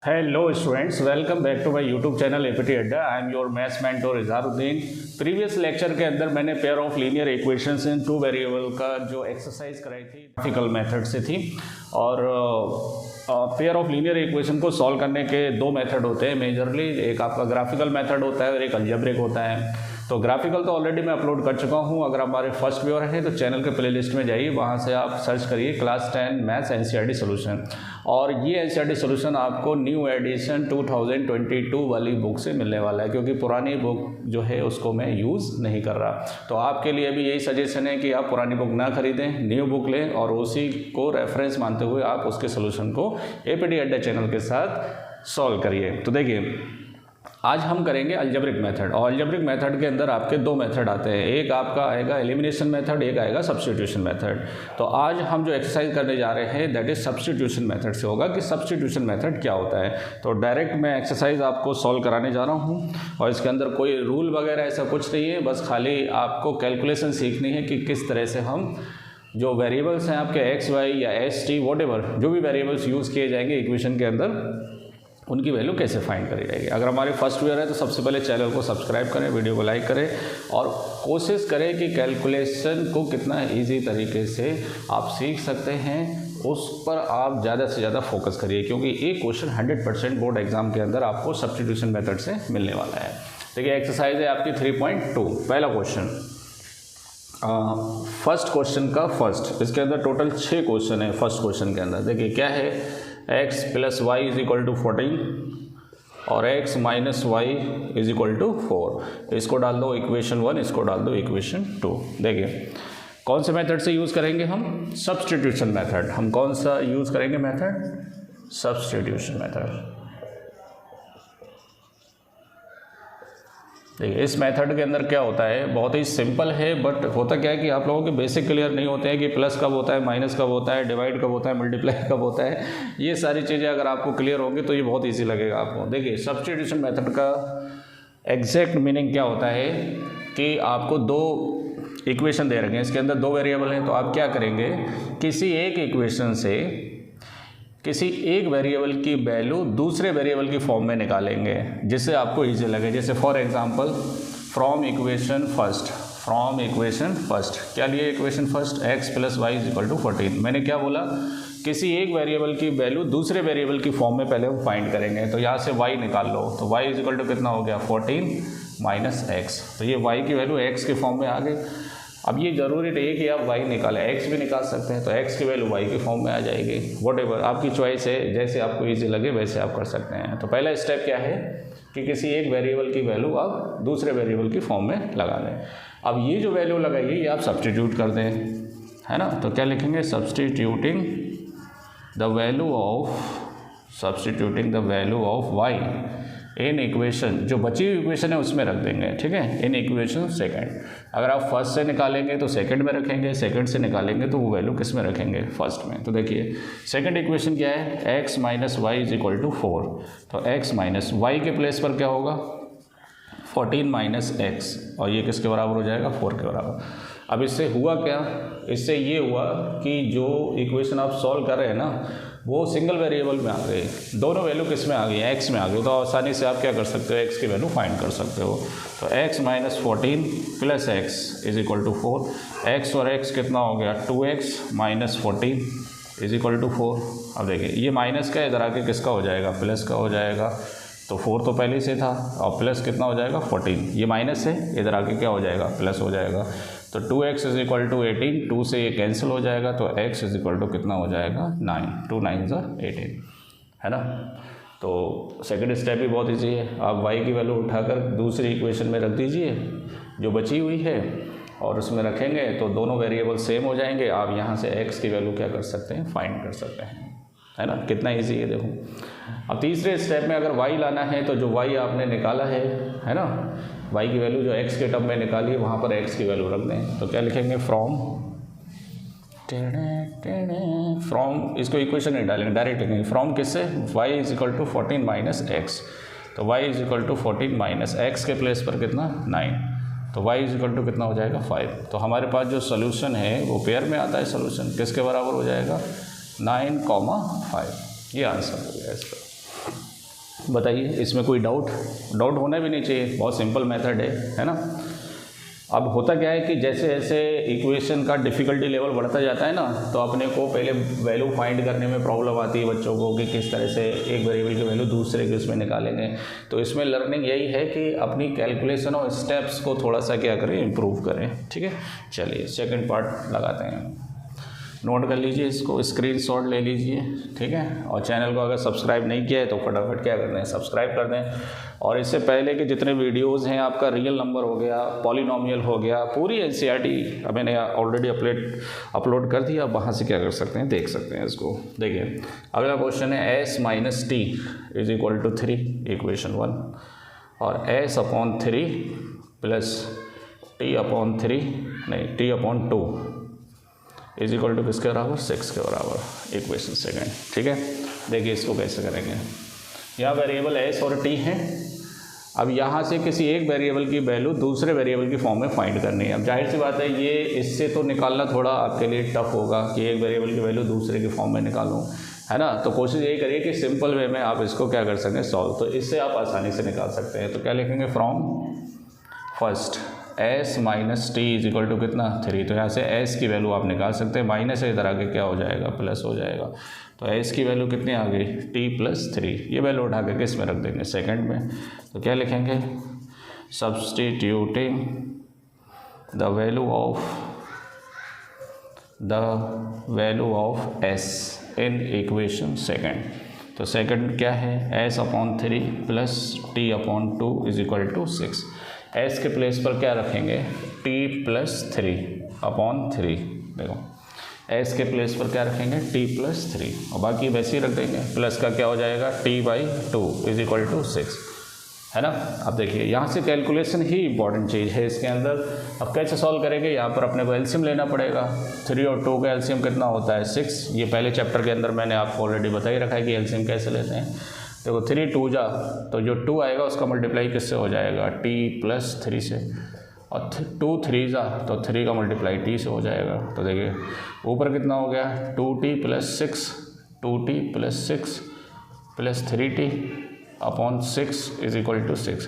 Hello students, welcome back to my YouTube channel APT अड्डा। I am your maths mentor Izharuddin. Previous lecture के अंदर मैंने pair of linear equations in two variable का जो exercise कराई थी ग्राफिकल मेथड से थी। और पेयर ऑफ लीनियर इक्वेशन को सॉल्व करने के दो मेथड होते हैं मेजरली, एक आपका ग्राफिकल मेथड होता है और एक अलजेब्रिक होता है। तो ग्राफिकल तो ऑलरेडी मैं अपलोड कर चुका हूँ। अगर आप हमारे फर्स्ट व्यूअर हैं तो चैनल के प्लेलिस्ट में जाइए, वहाँ से आप सर्च करिए क्लास 10 मैथ्स एनसीईआरटी सॉल्यूशन। और ये एनसीईआरटी सॉल्यूशन आपको न्यू एडिशन 2022 वाली बुक से मिलने वाला है, क्योंकि पुरानी बुक जो है उसको मैं यूज़ नहीं कर रहा। तो आपके लिए भी यही सजेशन है कि आप पुरानी बुक ना खरीदें, न्यू बुक लें और उसी को रेफरेंस मानते हुए आप उसके सोल्यूशन को एपीटी अड्डा चैनल के साथ सॉल्व करिए। तो देखिए, आज हम करेंगे अलजेब्रिक मेथड। और अलजेब्रिक मेथड के अंदर आपके दो मेथड आते हैं, एक आपका आएगा एलिमिनेशन मेथड, एक आएगा सब्स्टिट्यूशन मेथड। तो आज हम जो एक्सरसाइज करने जा रहे हैं दैट इज सब्स्टिट्यूशन मेथड से होगा कि सब्स्टिट्यूशन मेथड क्या होता है। तो डायरेक्ट मैं एक्सरसाइज आपको सॉल्व कराने जा रहा हूँ और इसके अंदर कोई रूल वगैरह ऐसा कुछ नहीं है, बस खाली आपको कैलकुलेशन सीखनी है कि किस तरह से हम जो वेरिएबल्स हैं आपके एक्स वाई या एस टी वॉट एवर जो भी वेरिएबल्स यूज़ किए जाएंगे इक्वेशन के अंदर, उनकी वैल्यू कैसे फाइंड करी जाएगी। अगर हमारे फर्स्ट व्यूअर है तो सबसे पहले चैनल को सब्सक्राइब करें, वीडियो को लाइक करें और कोशिश करें कि कैलकुलेशन को कितना इजी तरीके से आप सीख सकते हैं उस पर आप ज़्यादा से ज़्यादा फोकस करिए, क्योंकि एक क्वेश्चन 100% बोर्ड एग्जाम के अंदर आपको सब्स्टिट्यूशन मेथड से मिलने वाला है। देखिए, एक्सरसाइज है आपकी 3.2। पहला क्वेश्चन, फर्स्ट क्वेश्चन का फर्स्ट, इसके अंदर टोटल 6 क्वेश्चन है। फर्स्ट क्वेश्चन के अंदर देखिए क्या है, x plus y is equal to 14 और x minus y is equal to 4। इसको डाल दो इक्वेशन 1, इसको डाल दो इक्वेशन 2। देखिए कौन से मेथड से यूज़ करेंगे हम, सब्स्टिट्यूशन मेथड। हम कौन सा यूज़ करेंगे मेथड, सब्स्टिट्यूशन मेथड। देखिए इस मेथड के अंदर क्या होता है, बहुत ही सिंपल है, बट होता क्या है कि आप लोगों के बेसिक क्लियर नहीं होते हैं कि प्लस कब होता है, माइनस कब होता है, डिवाइड कब होता है, मल्टीप्लाई कब होता है। ये सारी चीज़ें अगर आपको क्लियर होंगी तो ये बहुत ईजी लगेगा आपको। देखिए सब्स्टिट्यूशन मेथड का एग्जैक्ट मीनिंग क्या होता है कि आपको दो इक्वेशन दे रखे हैं, इसके अंदर दो वेरिएबल हैं, तो आप क्या करेंगे, किसी एक इक्वेशन से किसी एक वेरिएबल की वैल्यू दूसरे वेरिएबल की फॉर्म में निकालेंगे जिससे आपको इजी लगे। जैसे for example from equation first, क्या लिए equation first, x plus y is equal to 14। मैंने क्या बोला, किसी एक वेरिएबल की वैल्यू दूसरे वेरिएबल की फॉर्म में पहले हम फाइंड करेंगे। तो यहाँ से y निकाल लो, तो y इज इक्वल टू कितना हो गया, 14 माइनस एक्स। तो ये y की वैल्यू x के फॉर्म में आ गई। अब ये ज़रूरी नहीं है कि आप y निकालें, x भी निकाल सकते हैं, तो x की वैल्यू y के फॉर्म में आ जाएगी। वॉट एवर आपकी चॉइस है, जैसे आपको इजी लगे वैसे आप कर सकते हैं। तो पहला स्टेप क्या है कि किसी एक वेरिएबल की वैल्यू आप दूसरे वेरिएबल की फॉर्म में लगा दें। अब ये जो वैल्यू लगाइए ये आप सब्स्टिट्यूट कर दें, है ना। तो क्या लिखेंगे, substituting the value of y in equation, जो बची हुई इक्वेशन है उसमें रख देंगे, ठीक है, इन इक्वेशन सेकंड। अगर आप फर्स्ट से निकालेंगे तो सेकंड में रखेंगे, सेकंड से निकालेंगे तो वो वैल्यू किस में रखेंगे, फर्स्ट में। तो देखिए सेकंड इक्वेशन क्या है, x minus y is equal to 4। तो x माइनस वाई के प्लेस पर क्या होगा, 14 माइनस एक्स, और ये किसके बराबर हो जाएगा, 4 के बराबर। अब इससे हुआ क्या, इससे ये हुआ कि जो इक्वेशन आप सॉल्व कर रहे हैं ना वो सिंगल वेरिएबल में आ गई, दोनों वैल्यू किस में आ गई, x में आ गई। तो आसानी से आप क्या कर सकते हो, x की वैल्यू फाइंड कर सकते हो। तो x minus 14 plus x is equal to 4। x और x कितना हो गया, 2x minus 14 is equal to 4। अब देखिए ये माइनस का इधर आके किसका हो जाएगा, प्लस का हो जाएगा। तो 4 तो पहले से था और प्लस कितना हो जाएगा, 14। ये माइनस है, इधर आके क्या हो जाएगा, प्लस हो जाएगा। तो 2x इज इक्वल टू 18, 2 से ये कैंसिल हो जाएगा, तो x इज इक्वल टू कितना हो जाएगा, 9, 2 9 18, है ना। तो सेकंड स्टेप भी बहुत ईजी है, आप y की वैल्यू उठाकर दूसरी इक्वेशन में रख दीजिए जो बची हुई है और उसमें रखेंगे तो दोनों वेरिएबल सेम हो जाएंगे। आप यहाँ से x की वैल्यू क्या कर सकते हैं, फाइंड कर सकते हैं, है ना। कितना इजी है देखो। अब तीसरे स्टेप में अगर y लाना है तो जो y आपने निकाला है ना, y की वैल्यू जो x के टर्म में निकाली है वहाँ पर x की वैल्यू रख दें। तो क्या लिखेंगे, फ्रॉम, इसको इक्वेशन नहीं डालेंगे, डायरेक्ट लिखेंगे फ्रॉम किससे, y is equal to 14 minus x. तो y is equal to 14 minus x के प्लेस पर कितना, 9। तो y इज इक्वल टू कितना हो जाएगा, 5। तो हमारे पास जो सोल्यूशन है वो पेयर में आता है, सोल्यूशन किसके बराबर हो जाएगा, 9, 5। ये आंसर हो गया इसका। बताइए, इसमें कोई डाउट होना भी नहीं चाहिए, बहुत सिंपल मेथड है ना। अब होता क्या है कि जैसे जैसे इक्वेशन का डिफ़िकल्टी लेवल बढ़ता जाता है ना, तो अपने को पहले वैल्यू फाइंड करने में प्रॉब्लम आती है बच्चों को कि किस तरह से एक वेरिएबल की वैल्यू दूसरे के उसमें निकालेंगे। तो इसमें लर्निंग यही है कि अपनी कैलकुलेशन और स्टेप्स को थोड़ा सा क्या करें, इम्प्रूव करें। ठीक है, चलिए सेकंड पार्ट लगाते हैं। नोट कर लीजिए, इसको स्क्रीनशॉट ले लीजिए। ठीक है, और चैनल को अगर सब्सक्राइब नहीं किया है तो फटाफट क्या कर दें, सब्सक्राइब कर दें। और इससे पहले के जितने वीडियोस हैं, आपका रियल नंबर हो गया, पॉलिनोमियल हो गया, पूरी एनसीईआरटी मैंने ऑलरेडी अपलोड कर दिया। आप वहाँ से क्या कर सकते हैं, देख सकते हैं इसको। देखिए अगला क्वेश्चन है s minus t is equal to 3, equation 1, और s/3 plus t/2 is equal to किसके बराबर, 6 के बराबर, इक्वेशन सेकंड। ठीक है, देखिए इसको कैसे करेंगे। यहाँ वेरिएबल s और t हैं। अब यहाँ से किसी एक वेरिएबल की वैल्यू दूसरे वेरिएबल की फॉर्म में फाइंड करनी है। अब जाहिर सी बात है, ये इससे तो निकालना थोड़ा आपके लिए टफ होगा कि एक वेरिएबल की वैल्यू दूसरे की फॉर्म में निकालूँ, है ना। तो कोशिश यही करिए कि सिंपल वे में आप इसको क्या कर सकें, सॉल्व। तो इससे आप आसानी से निकाल सकते हैं। तो क्या लिखेंगे, from first s minus t is equal to कितना, 3। तो यहाँ से s की वैल्यू आप निकाल सकते हैं, माइनस से इधर आके क्या हो जाएगा, प्लस हो जाएगा। तो s की वैल्यू कितनी आ गई, t+3। ये वैल्यू उठा के किस में रख देंगे, सेकंड में। तो क्या लिखेंगे, substituting the value of s in equation second. तो सेकंड क्या है, s/3 plus t/2 is equal to 6। s के प्लेस पर क्या रखेंगे, t+3/3। देखो s के प्लेस पर क्या रखेंगे, t+3, और बाकी वैसे ही रख देंगे। प्लस का क्या हो जाएगा, t/2 इज इक्वल टू 6, है ना। अब देखिए यहाँ से कैलकुलेशन ही इंपॉर्टेंट चीज़ है इसके अंदर। अब कैसे सॉल्व करेंगे, यहाँ पर अपने को एलसीएम लेना पड़ेगा। 3 और 2 का एलसीएम कितना होता है, 6। ये पहले चैप्टर के अंदर मैंने आपको ऑलरेडी बता ही रखा है कि एलसीएम कैसे लेते हैं। देखो 3 2 जा, तो जो 2 आएगा उसका मल्टीप्लाई किससे हो जाएगा, t+3 से, और 2 3 जा, तो 3 का मल्टीप्लाई t से हो जाएगा। तो देखिए ऊपर कितना हो गया, 2t+6 plus 3t/6 is equal to 6।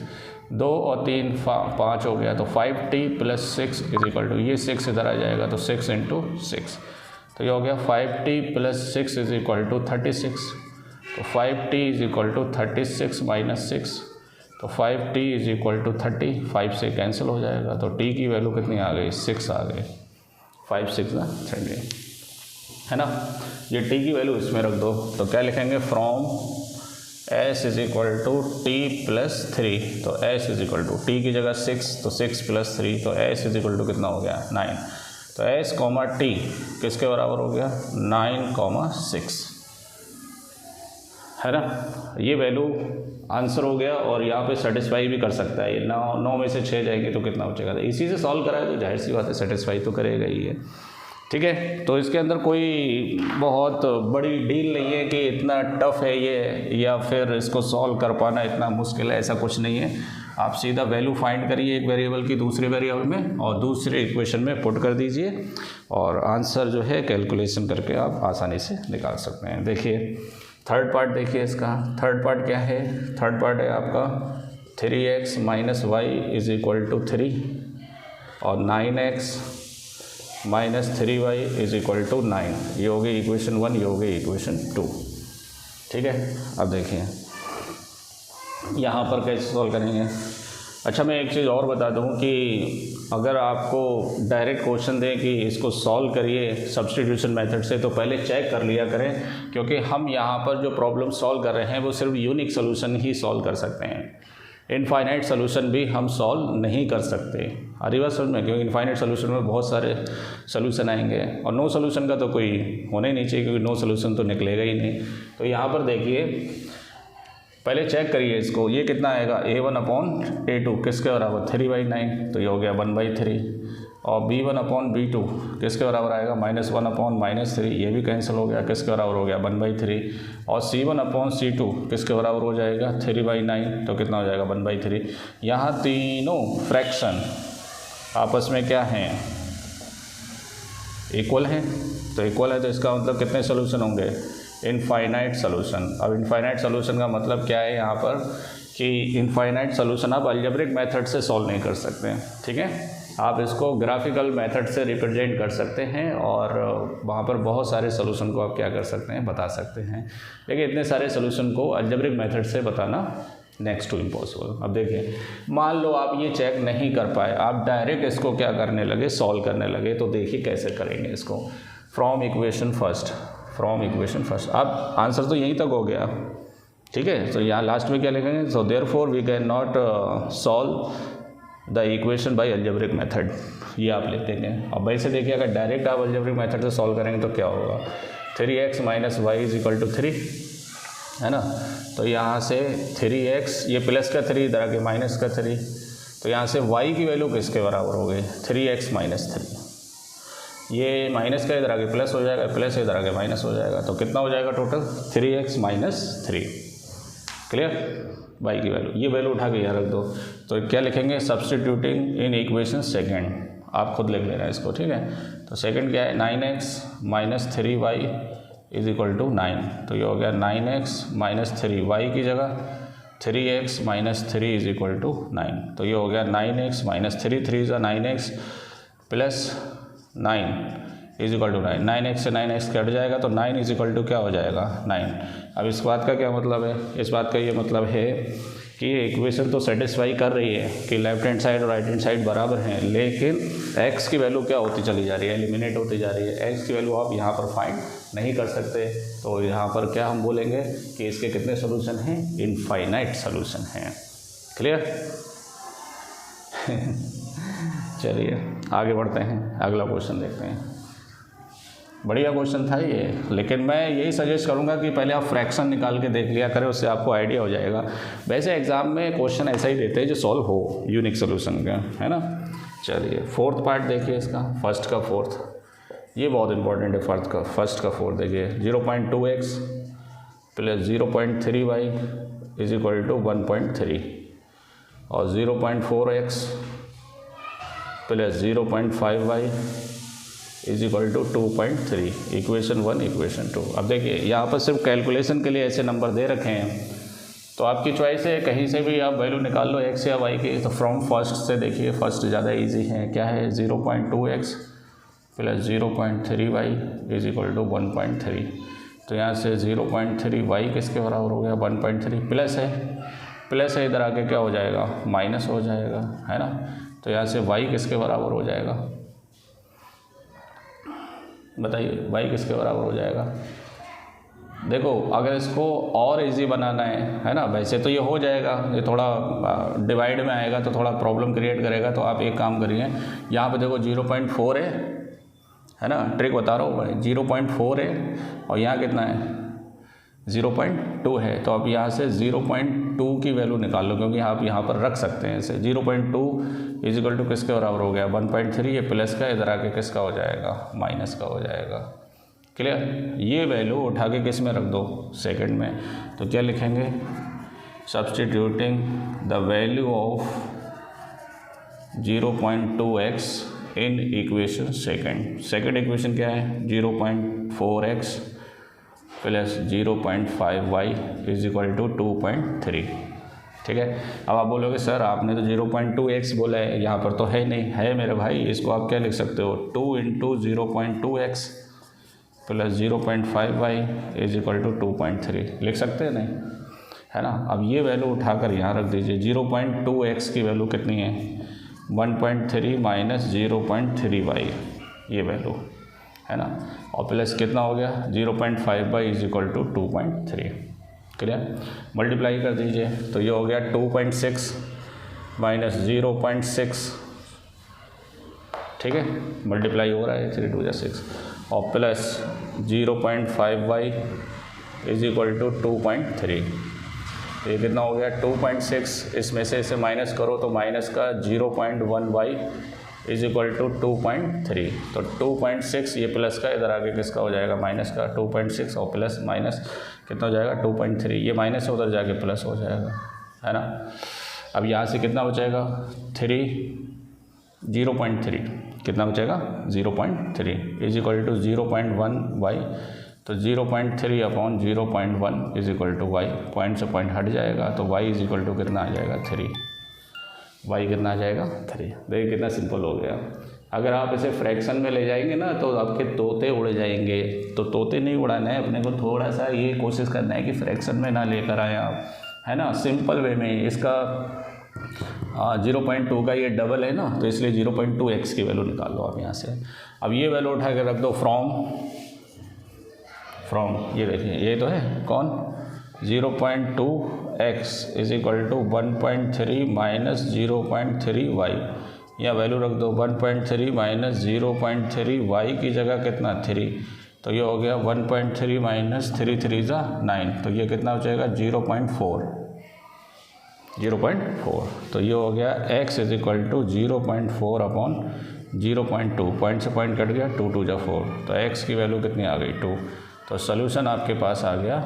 2 और 3 5 हो गया, तो 5t+6 इज इक्वल टू, ये 6 इधर आ जाएगा, तो 6 × 6, तो ये हो गया 5t+6 इज इक्वल टू 36। तो 5t is equal to 36 minus 6, तो 5t इज इक्वल टू 30, 5 से कैंसिल हो जाएगा। तो t की वैल्यू कितनी आ गई, 6 आ गई, 5 6 30, है ना। ये t की वैल्यू इसमें रख दो। तो क्या लिखेंगे, from s is equal to t+3। तो s is equal to, t की जगह 6, तो 6 + 3, तो s इज इक्वल टू कितना हो गया, 9। तो s, t किसके बराबर हो गया, 9,6, है ना। ये वैल्यू आंसर हो गया, और यहाँ पे सेटिस्फाई भी कर सकता है। ये 9 में से 6 जाएंगे तो कितना बचेगा। तो इसी से सॉल्व कराए तो जाहिर सी बात है सेटिस्फाई तो करेगा ही है। ठीक है, तो इसके अंदर कोई बहुत बड़ी डील नहीं है कि इतना टफ है ये, या फिर इसको सॉल्व कर पाना इतना मुश्किल है, ऐसा कुछ नहीं है। आप सीधा वैल्यू फाइंड करिए एक वेरिएबल की दूसरे वेरिएबल में, और दूसरे इक्वेशन में पुट कर दीजिए, और आंसर जो है कैलकुलेशन करके आप आसानी से निकाल सकते हैं। देखिए थर्ड पार्ट, देखिए इसका थर्ड पार्ट क्या है। थर्ड पार्ट है आपका 3x minus y is equal to 3, और 9x minus 3y is equal to 9। ये हो गई इक्वेशन 1, ये हो गई इक्वेशन 2। ठीक है, अब देखिए यहाँ पर कैसे सॉल्व करेंगे। अच्छा, मैं एक चीज़ और बता दूँ कि अगर आपको डायरेक्ट क्वेश्चन दें कि इसको सॉल्व करिए सब्स्टिट्यूशन मेथड से, तो पहले चेक कर लिया करें, क्योंकि हम यहाँ पर जो प्रॉब्लम सॉल्व कर रहे हैं वो सिर्फ यूनिक सोल्यूशन ही सॉल्व कर सकते हैं। इनफाइनाइट सोल्यूशन भी हम सॉल्व नहीं कर सकते। रिवर्स में, क्योंकि इनफाइनाइट सोल्यूशन में बहुत सारे सोल्यूशन आएंगे, और नो सोल्यूशन का तो कोई होना ही नहीं चाहिए, क्योंकि नो सोल्यूशन तो निकलेगा ही नहीं। तो यहाँ पर देखिए पहले चेक करिए इसको, ये कितना आएगा, a1/a2 किसके बराबर, 3/9, तो ये हो गया 1/3, और b1/b2 किसके बराबर आएगा, -1/-3, ये भी कैंसिल हो गया, किसके बराबर हो गया, 1/3, और c1/c2 किसके बराबर हो जाएगा, 3/9, तो कितना हो जाएगा, 1/3। यहाँ तीनों फ्रैक्शन आपस में क्या हैं, इक्वल हैं। तो इक्वल है, तो इसका मतलब कितने सोल्यूशन होंगे, इनफाइनाइट सोल्यूशन। अब इनफाइनाइट सोल्यूशन का मतलब क्या है यहाँ पर कि इनफाइनाइट सोल्यूशन आप अलजेब्रिक मेथड से सॉल्व नहीं कर सकते, ठीक है। आप इसको ग्राफिकल मेथड से रिप्रेजेंट कर सकते हैं और वहाँ पर बहुत सारे सोल्यूशन को आप क्या कर सकते हैं, बता सकते हैं। लेकिन इतने सारे सोल्यूशन को अलजेब्रिक मेथड से बताना नेक्स्ट टू इम्पॉसिबल। अब देखिए, मान लो आप ये चेक नहीं कर पाए, आप डायरेक्ट इसको क्या करने लगे, सॉल्व करने लगे। तो देखिए कैसे करेंगे इसको। फ्रॉम इक्वेशन फर्स्ट, अब आंसर तो यहीं तक हो गया, ठीक है। तो यहाँ लास्ट में क्या लिखेंगे, so therefore we can not solve the equation by algebraic method, ये आप लिख देंगे। अब वैसे देखिए, अगर डायरेक्ट आप अलजेब्रिक मेथड से सॉल्व करेंगे तो क्या होगा, 3x minus y is equal to 3, है ना। तो यहाँ से 3x, ये प्लस का 3 इधर आके माइनस का 3, तो यहाँ से y की वैल्यू किसके बराबर हो गई, 3x माइनस 3। ये माइनस का इधर आगे प्लस हो जाएगा, प्लस इधर आगे माइनस हो जाएगा, तो कितना हो जाएगा total, 3x minus 3। Clear, y की वैल्यू, ये वैल्यू उठा के यहाँ रख दो। तो क्या लिखेंगे, सब्सटीट्यूटिंग इन इक्वेशन सेकेंड, आप खुद लिख लेना इसको, ठीक है। तो सेकेंड क्या है, 9x minus 3y is equal to 9। तो ये हो गया 9x माइनस 3y की जगह 3x minus 3 is equal to 9। तो ये हो गया 9x माइनस 3, 3 ज़ा 9x plus 9 is equal to 9। 9x से 9x कट जाएगा तो 9 इज इक्वल टू क्या हो जाएगा, 9। अब इस बात का क्या मतलब है, इस बात का ये मतलब है कि ये इक्वेशन तो सेटिस्फाई कर रही है कि लेफ्ट हैंड साइड और राइट हैंड साइड बराबर हैं, लेकिन x की वैल्यू क्या होती चली जा रही है, एलिमिनेट होती जा रही है। x की वैल्यू आप यहाँ पर फाइंड नहीं कर सकते। तो यहाँ पर क्या हम बोलेंगे कि इसके कितने सोल्यूशन हैं, इनफाइनाइट सोल्यूशन हैं। क्लियर चलिए आगे बढ़ते हैं, अगला क्वेश्चन देखते हैं। बढ़िया क्वेश्चन था ये, लेकिन मैं यही सजेस्ट करूँगा कि पहले आप फ्रैक्शन निकाल के देख लिया करें, उससे आपको आइडिया हो जाएगा। वैसे एग्जाम में क्वेश्चन ऐसा ही देते हैं जो सॉल्व हो यूनिक सोल्यूशन का, है ना। चलिए फोर्थ पार्ट देखिए इसका, फर्स्ट का फोर्थ, ये बहुत इंपॉर्टेंट है। फर्स्ट का फोर्थ देखिए, 0.2x plus 0.3y is equal to 1.3 और 0.4x plus 0.5y is equal to 2.3, equation 1 equation 2। अब देखिए यहाँ पर सिर्फ कैलकुलेशन के लिए ऐसे नंबर दे रखे हैं, तो आपकी चॉइस है, कहीं से भी आप वैल्यू निकाल लो x या y की। तो फ्रॉम फर्स्ट से देखिए, फर्स्ट ज़्यादा इजी है, क्या है, 0.2x plus 0.3y is equal to 1.3। तो यहाँ से 0.3y किसके बराबर हो गया, 1.3, प्लस है इधर आके क्या हो जाएगा, माइनस हो जाएगा, है ना। तो यहाँ से y किसके बराबर हो जाएगा, बताइए y किसके बराबर हो जाएगा। देखो अगर इसको और इजी बनाना है ना, वैसे तो ये हो जाएगा, ये थोड़ा डिवाइड में आएगा तो थोड़ा प्रॉब्लम क्रिएट करेगा। तो आप एक काम करिए, यहाँ पे देखो 0.4 है ना, ट्रिक बता रहा हूँ भाई, 0.4 है और यहाँ कितना है, 0.2 है। तो आप यहाँ से 0.2 की वैल्यू निकाल लो, क्योंकि आप यहाँ पर रख सकते हैं इसे। 0.2 इज इक्वल टू किसके बराबर हो गया, 1.3। ये प्लस का इधर आके किसका हो जाएगा, माइनस का हो जाएगा। क्लियर, ये वैल्यू उठा के किस में रख दो, सेकंड में। तो क्या लिखेंगे, substituting the value of 0.2x in equation second equation क्या है, 0.4x plus 0.5y is equal to 2.3। ठीक है। अब आप बोलोगे सर आपने तो 0.2x बोला है, यहाँ पर तो है नहीं, है मेरे भाई। इसको आप क्या लिख सकते हो, 2 into 0.2x plus 0.5y is equal to 2.3 लिख सकते हैं, नहीं, है ना। अब ये वैल्यू उठाकर यहाँ रख दीजिए। 0.2x की वैल्यू कितनी है, 1.3 माइनस 0.3y, ये वैल्यू है ना। और प्लस कितना हो गया, 0.5y is equal to 2.3। Clear, multiply कर दीजिए तो ये हो गया 2.6 माइनस 0.6, ठीक है, मल्टीप्लाई हो रहा है, 3 2 6, और plus 0.5y is equal to 2.3। ये कितना हो गया, 2.6, इसमें से इसे माइनस करो तो माइनस का 0.1y इज इक्वल टू 2.3। तो 2.6 ये प्लस का इधर आगे किसका हो जाएगा, माइनस का, 2.6 और प्लस माइनस कितना हो जाएगा, 2.3। ये माइनस है, उधर जाके प्लस हो जाएगा, है ना। अब यहाँ से कितना बचेगा, 0.3 कितना बचेगा, 0.3 इज इक्वल टू 0.1y। तो तो 0.3 upon 0.1 is equal to y, point से पॉइंट हट जाएगा तो y इज इक्वल टू कितना आ जाएगा 3, y कितना आ जाएगा 3। देखिए कितना सिंपल हो गया। अगर आप इसे फ्रैक्शन में ले जाएंगे ना तो आपके तोते उड़ जाएंगे, तो तोते नहीं उड़ाना है अपने को, थोड़ा सा ये कोशिश करना है कि फ्रैक्शन में ना लेकर आए आप, है ना, सिंपल वे में। इसका 0.2 का ये डबल है ना, तो इसलिए 0.2x की वैल्यू निकाल लो आप यहाँ से। अब ये वैल्यू उठा के रख दो फ्रॉम ये देखिए, ये तो है कौन 0.2x is equal to 1.3 minus 0.3y, या वैल्यू रख दो 1.3 माइनस 0.3y की जगह कितना 3, तो ये हो गया 1.3 माइनस 3 3 ज़ा 9, तो ये कितना हो जाएगा 0.4, तो ये हो गया x is equal to 0.4 upon 0.2, point से पॉइंट कट गया, 2 2 ज़ा 4, तो x की वैल्यू कितनी आ गई 2। तो सोल्यूशन आपके पास आ गया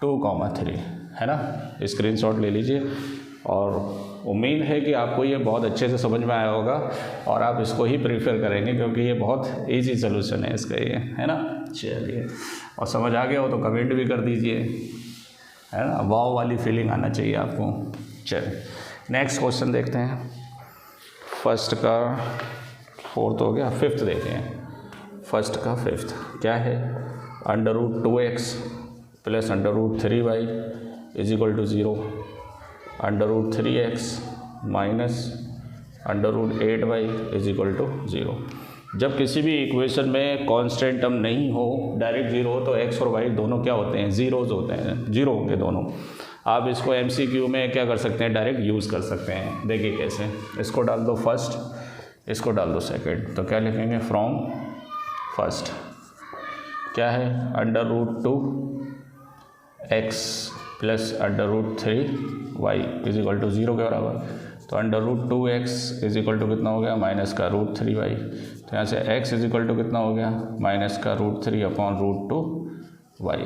2,3, है ना। स्क्रीनशॉट ले लीजिए, और उम्मीद है कि आपको ये बहुत अच्छे से समझ में आया होगा और आप इसको ही प्रीफर करेंगे, क्योंकि ये बहुत इजी सोल्यूशन है इसका, ये है ना। चलिए, और समझ आ गया हो तो कमेंट भी कर दीजिए, है ना, वाव वाली फीलिंग आना चाहिए आपको। चलिए नेक्स्ट क्वेश्चन देखते हैं। फर्स्ट का 4th हो गया, 5th देखते हैं। फर्स्ट का 5th क्या है, √2x plus √3y is equal to 0, √3x minus √8y is equal to 0। जब किसी भी इक्वेशन में कांस्टेंट टर्म नहीं हो, डायरेक्ट 0 हो, तो x और y दोनों क्या होते हैं, ज़ीरोज़ होते हैं, 0 होंगे दोनों। आप इसको MCQ में क्या कर सकते हैं, डायरेक्ट यूज़ कर सकते हैं। देखिए कैसे, इसको डाल दो फर्स्ट, इसको डाल दो सेकंड, तो क्या लिखेंगे फ्रॉम फर्स्ट क्या है √2x plus √3y is equal to 0 के बराबर, तो √2x इज इक्वल टू कितना हो गया माइनस का √3y, तो यहाँ से x इज इक्वल टू कितना हो गया माइनस का √3 अपॉन √2y,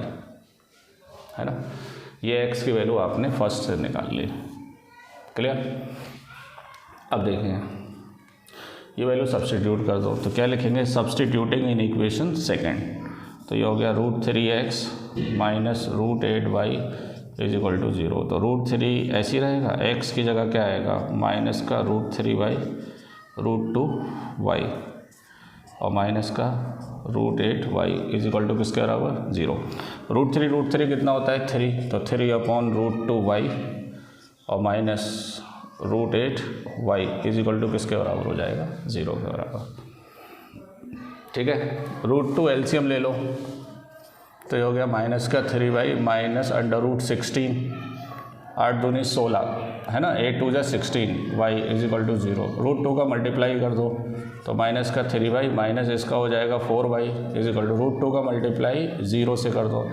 है ना। ये x की वैल्यू आपने फर्स्ट से निकाल ली, क्लियर। अब देखें, ये वैल्यू सब्सटीट्यूट कर दो, तो क्या लिखेंगे, सब्सटीट्यूटिंग इन इक्वेशन सेकेंड, तो ये हो गया √3x minus √8y is equal to 0, तो √3 ऐसी रहेगा, x की जगह क्या आएगा माइनस का √3y √2y और माइनस का √8y इज इक्वल टू किसके बराबर 0। √3 कितना होता है 3, तो 3 अपॉन √2y और minus √8y is equal to किसके बराबर हो जाएगा 0 के बराबर, ठीक है। √2 एलसीएम ले लो, तो ये हो गया माइनस का 3y माइनस √16, 8 दूनी 16, है ना, 8 2 जा 16, y इज इक्वल टू 0। √2 का मल्टीप्लाई कर दो, तो माइनस का 3y माइनस इसका हो जाएगा 4y इज इक्वल टू √2 का मल्टीप्लाई 0 से कर दो,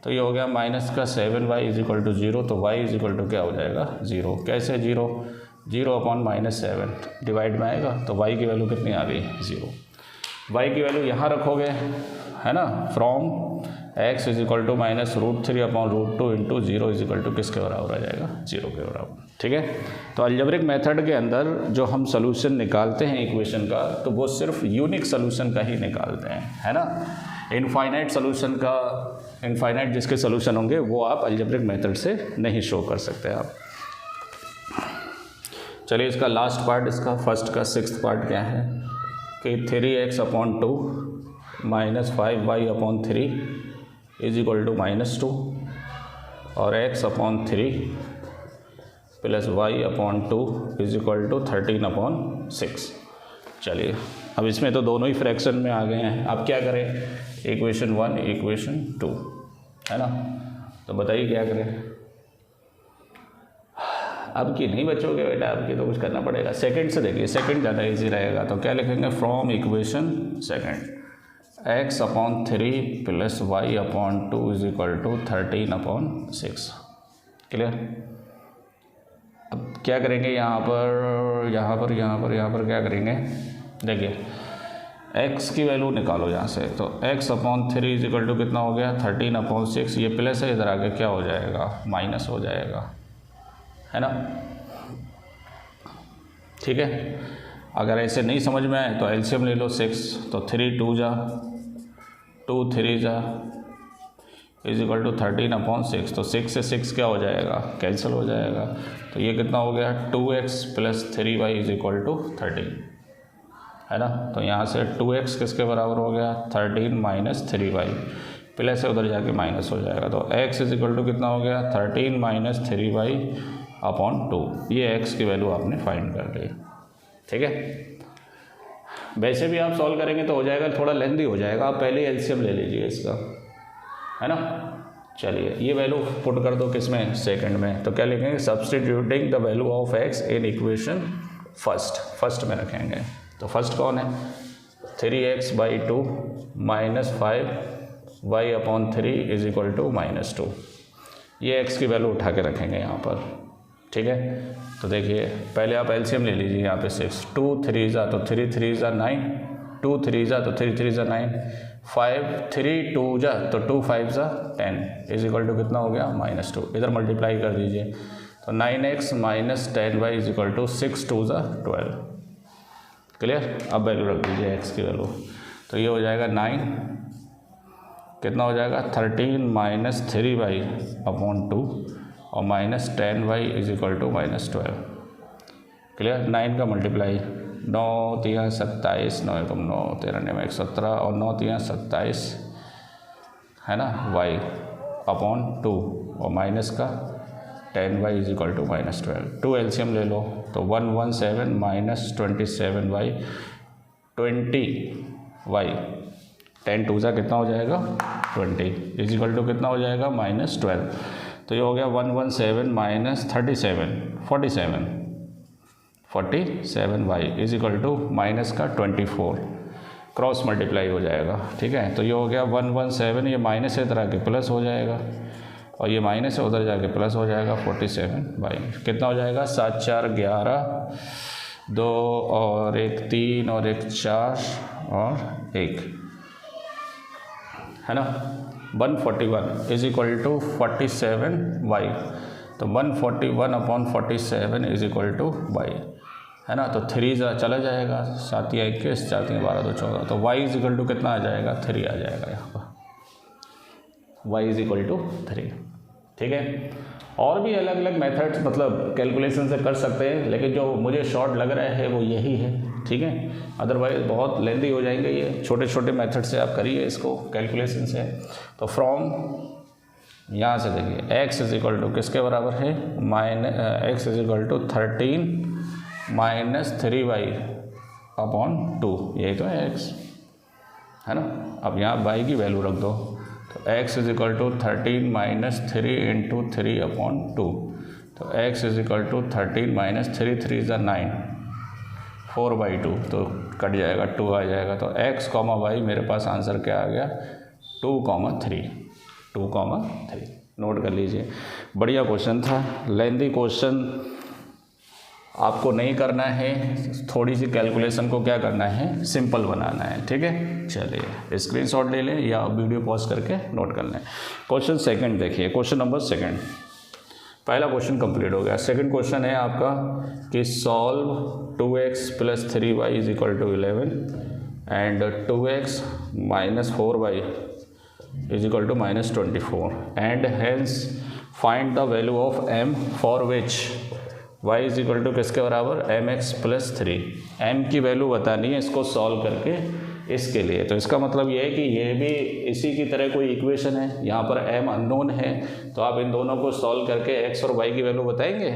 तो ये हो गया माइनस का 7y इज इक्वल टू 0, तो y इज इक्वल टू क्या हो जाएगा 0। कैसे 0 अपॉन -7 डिवाइड में आएगा, तो y की वैल्यू कितनी आ गई 0। y की वैल्यू यहाँ रखोगे, है ना, from x is equal to minus √3 upon √2 into 0 is equal to किसके बराबर आ जाएगा 0 के बराबर, ठीक है। तो अलजेब्रिक मेथड के अंदर जो हम सोल्यूशन निकालते हैं इक्वेशन का, तो वो सिर्फ यूनिक सोल्यूशन का ही निकालते हैं, है ना। इनफाइनाइट सोल्यूशन का, इनफाइनाइट जिसके सोल्यूशन होंगे वो आप अलजेब्रिक मेथड से नहीं शो कर सकते आप। चलिए इसका लास्ट पार्ट, इसका फर्स्ट का 6th पार्ट क्या है कि 3x upon 2 minus 5y upon 3 is equal to -2 और x upon 3 plus y upon 2 is equal to 13 upon 6। चलिए अब इसमें तो दोनों ही फ्रैक्शन में आ गए हैं, अब क्या करें, इक्वेशन 1 इक्वेशन 2, है ना। तो बताइए क्या करें, अब की नहीं बचोगे बेटा, अब की तो कुछ करना पड़ेगा। सेकंड से देखिए, सेकंड ज़्यादा इजी रहेगा, तो क्या लिखेंगे from equation second x upon 3 plus y upon 2 is equal to 13 upon 6, clear. अब क्या करेंगे यहाँ पर क्या करेंगे, देखिए x की वैल्यू निकालो यहाँ से, तो x upon 3 is equal to कितना हो गया 13 अपॉन 6, ये प्लस है, इधर आके क्या हो जाएगा माइनस हो जाएगा, है ना, ठीक है। अगर ऐसे नहीं समझ में आए तो एलसीएम ले लो 6, तो 3 2 जा 2 3 जा इज इक्वल टू 13/6। तो 6 से 6 क्या हो जाएगा, कैंसिल हो जाएगा। तो ये कितना हो गया 2x plus 3y is equal to 13, है ना। तो यहाँ से 2x किसके बराबर हो गया 13 माइनस 3y, प्लस है उधर जाके माइनस हो जाएगा। तो x इज इक्वल टू कितना हो गया 13 माइनस 3y अपॉन 2। ये x की वैल्यू आपने फाइंड कर ली, ठीक है। वैसे भी आप सॉल्व करेंगे तो हो जाएगा, थोड़ा लेंथी हो जाएगा, आप पहले एलसीएम ले लीजिए इसका, है ना। चलिए ये वैल्यू पुट कर दो किसमें, सेकंड में। तो क्या लिखेंगे, substituting the value of x in equation first में रखेंगे। तो फर्स्ट कौन है 3x/2 minus 5y upon 3 is equal to -2। ये x की वैल्यू उठा के रखेंगे यहाँ पर, ठीक है। तो देखिए पहले आप एलसीएम ले लीजिए यहाँ पे 6, 2 3 जा तो 3 3 जा 9, 2 3 जा तो 3 3 जा 9, 5 3 2 जा तो 2 5 जा 10 इज इक्वल टू कितना हो गया -2। इधर मल्टीप्लाई कर दीजिए तो 9x minus 10y is equal to 6 2 जा 12। क्लियर। अब वैल्यू रख दीजिए x की वैल्यू। तो ये हो जाएगा 9, कितना हो जाएगा 13 माइनस 3y अपॉन 2 और minus 10y is equal to -12। Clear. 9 का मल्टीप्लाई 9 3 27, 9 एकम 9, 13 9 17 और 9 3 27, है ना, y अपॉन 2 और माइनस का 10y is equal to -12। 2 LCM ले लो तो 117 माइनस 27y 20y, 10 2 कितना हो जाएगा 20 इज इक्वल टू कितना हो जाएगा -12। तो ये हो गया 117 minus 37 47y is equal to minus का 24, क्रॉस मल्टीप्लाई हो जाएगा, ठीक है। तो ये हो गया 117, ये माइनस है इधर आके प्लस हो जाएगा और ये माइनस है उधर जाके प्लस हो जाएगा 47y। कितना हो जाएगा 7 4 11, 2 और 1 3 और 1 4 और 1, है ना। 141 इज इक्वल टू 47y। तो 141 upon 47 is equal to y, है ना। तो 3 चला जाएगा, 7 या 21, 4 3 12 2 14। तो y इज इक्वल टू कितना आ जाएगा 3 आ जाएगा यहाँ पर, y इज इक्वल टू 3, ठीक है। और भी अलग अलग मेथड्स मतलब कैलकुलेशन से कर सकते हैं, लेकिन जो मुझे शॉर्ट लग रहा है वो यही है, ठीक है। अदरवाइज बहुत लेंथी हो जाएंगे ये, छोटे छोटे मेथड से आप करिए इसको कैलकुलेशन से। तो फ्रॉम यहाँ से देखिए x इज इक्वल टू किसके बराबर है x is equal to 13 minus 3y upon 2, यही तो है x, है ना। अब यहाँ y की वैल्यू रख दो तो x is equal to 13 minus 3 into 3 upon 2। तो x is equal to 13 minus 3 3 is 9, 4/2, तो कट जाएगा 2 आ जाएगा। तो x, y मेरे पास आंसर क्या आ गया 2,3। नोट कर लीजिए। बढ़िया क्वेश्चन था, लेंथी क्वेश्चन आपको नहीं करना है, थोड़ी सी कैलकुलेशन को क्या करना है सिंपल बनाना है, ठीक है। चलिए स्क्रीनशॉट ले लें या वीडियो पॉज करके नोट कर लें। क्वेश्चन सेकंड देखिए, क्वेश्चन नंबर सेकंड, पहला क्वेश्चन कंप्लीट हो गया। सेकंड क्वेश्चन है आपका कि solve 2x plus 3y is equal to 11 and 2x minus 4y is equal to -24 and hence find the value of m for which y is equal to किसके बराबर mx plus 3। m की value बतानी है इसको solve करके इसके लिए। तो इसका मतलब ये है कि ये भी इसी की तरह कोई इक्वेशन है, यहाँ पर m अननोन है, तो आप इन दोनों को सॉल्व करके x और y की वैल्यू बताएंगे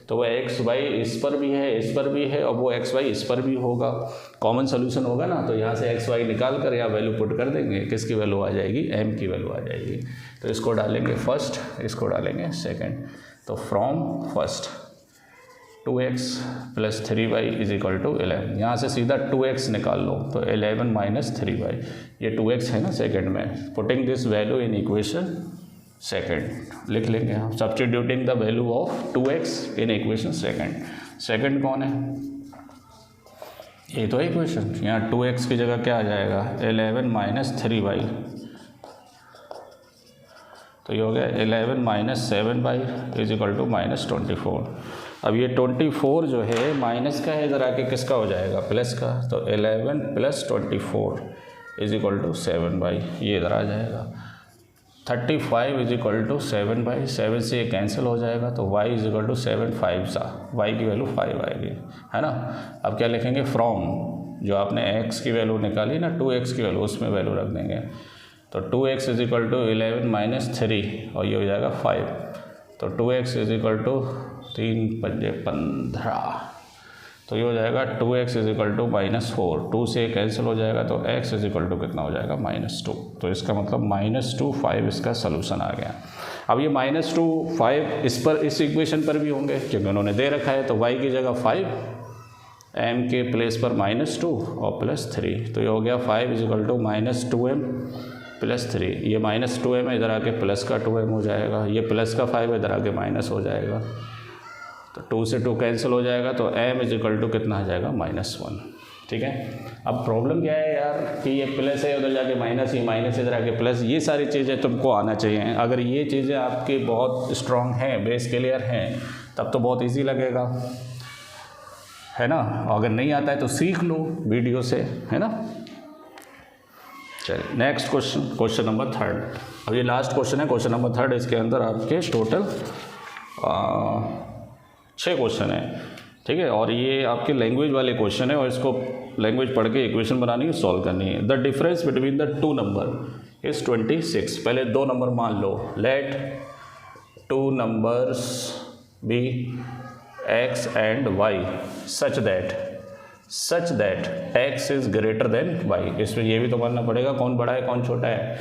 तो वो x y इस पर भी है, इस पर भी है, और वो x y इस पर भी होगा, कॉमन सोल्यूशन होगा ना। तो यहाँ से x y निकाल कर या वैल्यू पुट कर देंगे, किसकी वैल्यू आ जाएगी m की वैल्यू आ जाएगी। तो इसको डालेंगे फर्स्ट, इसको डालेंगे सेकेंड। तो from first 2x plus 3y is equal to 11, यहाँ से सीधा 2x निकाल लो तो 11 माइनस 3y, ये 2x है ना सेकेंड में। Putting this value in equation second लिख लेंगे हम, substituting the value of 2x in equation second. Second कौन है, ये तो है इक्वेशन, यहाँ 2x की जगह क्या आ जाएगा 11 माइनस 3y, तो ये हो गया 11 minus 7y is equal to -24। अब ये 24 जो है माइनस का है, इधर आके किसका हो जाएगा प्लस का, तो 11 plus 24 is equal to 7y, ये इधर आ जाएगा। 35 इज इक्वल टू 7/7 से ये कैंसिल हो जाएगा, तो y इज इक्वल टू 7 5 सा, y की वैल्यू 5 आएगी, है ना। अब क्या लिखेंगे, फ्रॉम जो आपने x की वैल्यू निकाली ना 2x की वैल्यू, उसमें वैल्यू रख देंगे। तो 2x is equal to 11 minus 3 और ये हो जाएगा 5। तो 2x इज इक्वल टू 3 पंजे 15, तो ये हो जाएगा 2x इज इक्वल टू -4, 2 से कैंसिल हो जाएगा, तो x इज इक्वल टू कितना हो जाएगा -2। तो इसका मतलब -2 5 इसका सोल्यूशन आ गया। अब ये -2 5 इस इक्वेशन पर भी होंगे क्योंकि उन्होंने दे रखा है, तो y की जगह 5, m के प्लेस पर -2 और +3, तो ये हो गया 5 इज इक्वल टू -2m +3। ये -2m है, इधर आके प्लस का 2m हो जाएगा, ये प्लस का 5 है, इधर आके माइनस हो जाएगा, तो 2 से 2 कैंसिल हो जाएगा, तो m इज इक्वल टू कितना आ जाएगा -1। ठीक है। अब प्रॉब्लम क्या है यार कि ये प्लस है, उधर जाके माइनस, ये माइनस इधर आके प्लस, ये सारी चीज़ें तुमको आना चाहिए। अगर ये चीज़ें आपकी बहुत स्ट्रांग हैं, बेस क्लियर हैं, तब तो बहुत ईजी लगेगा, है ना। अगर नहीं आता है तो सीख लो वीडियो से, है ना। चलिए नेक्स्ट क्वेश्चन नंबर 3। अब ये लास्ट क्वेश्चन है, क्वेश्चन नंबर 3। इसके अंदर आपके टोटल 6 क्वेश्चन है, ठीक है। और ये आपके लैंग्वेज वाले क्वेश्चन है और इसको लैंग्वेज पढ़ के इक्वेशन बनानी है, सॉल्व करनी है। The difference between the 2 number is 26। पहले 2 नंबर मान लो, let 2 numbers be x and y such that x is greater than y। इसमें ये भी तो मानना पड़ेगा कौन बड़ा है कौन छोटा है।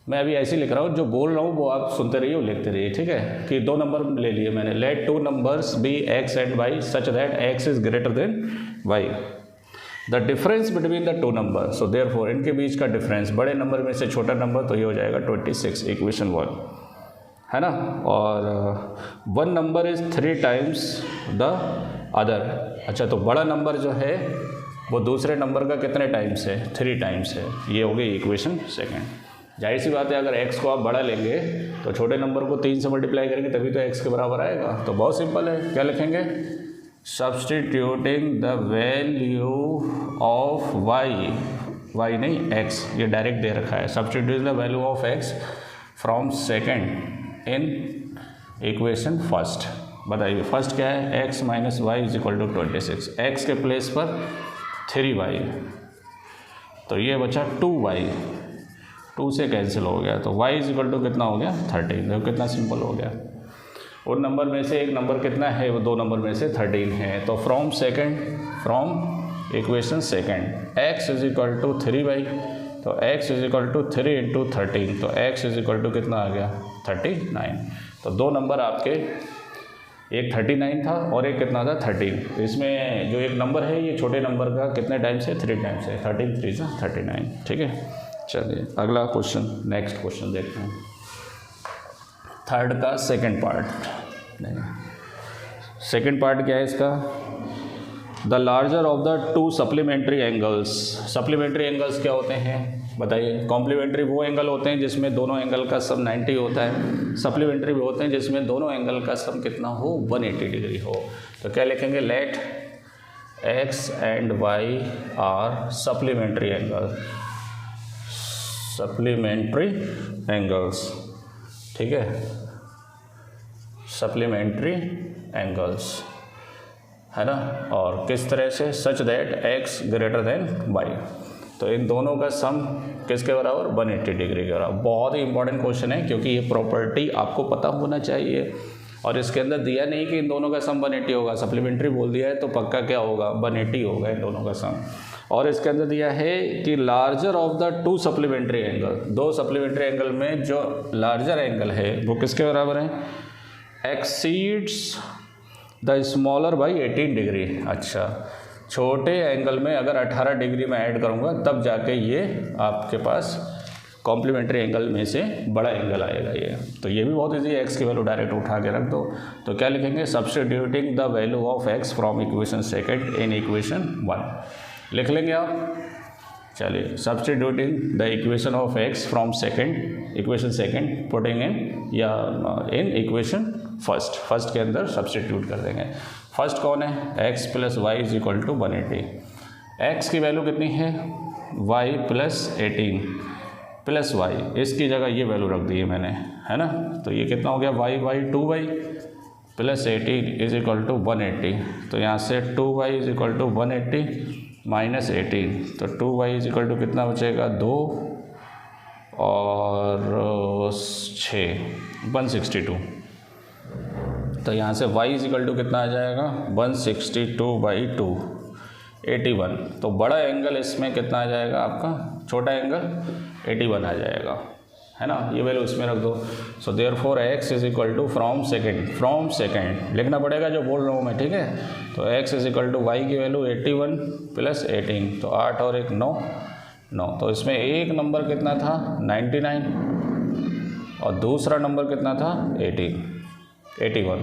मैं अभी ऐसे ही लिख रहा हूँ, जो बोल रहा हूँ वो आप सुनते रहिए और लिखते रहिए, ठीक है। कि 2 नंबर ले लिए मैंने, let 2 numbers be x and y such that x is greater than y। The difference between the 2 number, so therefore इनके बीच का डिफरेंस, बड़े नंबर में से छोटा नंबर, तो ये हो जाएगा 26, इक्वेशन 1, है ना। और 1 number is 3 times the other. अच्छा, तो बड़ा नंबर जो है वो दूसरे नंबर का कितने टाइम्स है, 3 टाइम्स है। ये हो गई इक्वेशन 2। जाहिर सी बात है, अगर x को आप बड़ा लेंगे तो छोटे नंबर को 3 से मल्टीप्लाई करेंगे तभी तो x के बराबर आएगा। तो बहुत सिंपल है, क्या लिखेंगे, substituting the value of y नहीं x, ये डायरेक्ट दे रखा है, substitute the value of x from second in equation 1। बताइए फर्स्ट क्या है, x minus y is equal to 26, x के प्लेस पर 3y, तो ये बचा 2y, 2 से कैंसिल हो गया, तो y इज इक्वल टू कितना हो गया 13। देखो कितना सिंपल हो गया। उन नंबर में से एक नंबर कितना है, वो 2 नंबर में से 13 है। तो from equation second x is equal to 3y, तो x is equal to 3 into 13, तो x इज इक्वल टू कितना आ गया 39। तो 2 नंबर आपके, एक 39 था और एक कितना था 13। इसमें जो एक नंबर है ये छोटे नंबर का कितने टाइम्स है, 3 टाइम्स है, 13 3 से 39, ठीक है। चलिए अगला क्वेश्चन, नेक्स्ट क्वेश्चन देखते हैं, 3rd का सेकंड पार्ट। सेकंड पार्ट क्या है इसका, the larger of the 2 supplementary angles. Supplementary angles क्या होते हैं बताइए। कॉम्प्लीमेंट्री वो एंगल होते हैं जिसमें दोनों एंगल का सम 90 होता है, सप्लीमेंट्री भी होते हैं जिसमें दोनों एंगल का सम कितना हो 180 डिग्री हो। तो क्या लिखेंगे, let x and y are supplementary angles, ठीक है, सप्लीमेंट्री एंगल्स, है ना। और किस तरह से, सच that x greater than y, तो इन दोनों का सम किसके बराबर 180 डिग्री के बराबर। बहुत ही इंपॉर्टेंट क्वेश्चन है क्योंकि ये प्रॉपर्टी आपको पता होना चाहिए। और इसके अंदर दिया नहीं कि इन दोनों का सम 180 होगा, सप्लीमेंट्री बोल दिया है तो पक्का क्या होगा 180 होगा इन दोनों का सम। और इसके अंदर दिया है कि larger of the 2 supplementary angle, 2 supplementary angle में जो लार्जर एंगल है वो किसके बराबर है, exceeds the smaller by 18 degree. अच्छा, छोटे एंगल में अगर 18 डिग्री में ऐड करूँगा तब जाके ये आपके पास कॉम्प्लीमेंट्री एंगल में से बड़ा एंगल आएगा ये। तो ये भी बहुत इजी है, x की वैल्यू डायरेक्ट उठा के रख दो। तो क्या लिखेंगे, substituting the value of x from equation second in equation 1। लिख लेंगे आप, चलिए, substituting the equation of x from equation second putting in या इन इक्वेशन फर्स्ट के अंदर सब्स्टिट्यूट कर देंगे। फर्स्ट कौन है, x plus y is equal to 180। x की वैल्यू कितनी है, y प्लस 18, प्लस वाई, इसकी जगह ये वैल्यू रख दी है मैंने, है ना। तो ये कितना हो गया y by 2y plus 18 is equal to 180। तो यहाँ से 2y is equal to 180 minus 18, तो 2y इज इक्वल टू कितना बचेगा 2 और 6 162। तो यहाँ से y इज इक्वल टू कितना आ जाएगा 162/2 81। तो बड़ा एंगल इसमें कितना आ जाएगा आपका, छोटा एंगल 81 आ जाएगा, है ना। ये वैल्यू इसमें रख दो। So therefore x is equal to from second लिखना पड़ेगा जो बोल रहा हूँ मैं, ठीक है। तो x is equal to y की वैल्यू 81 प्लस 18, तो 8 और 1 9। तो इसमें एक नंबर कितना था 99 और दूसरा नंबर कितना था 81।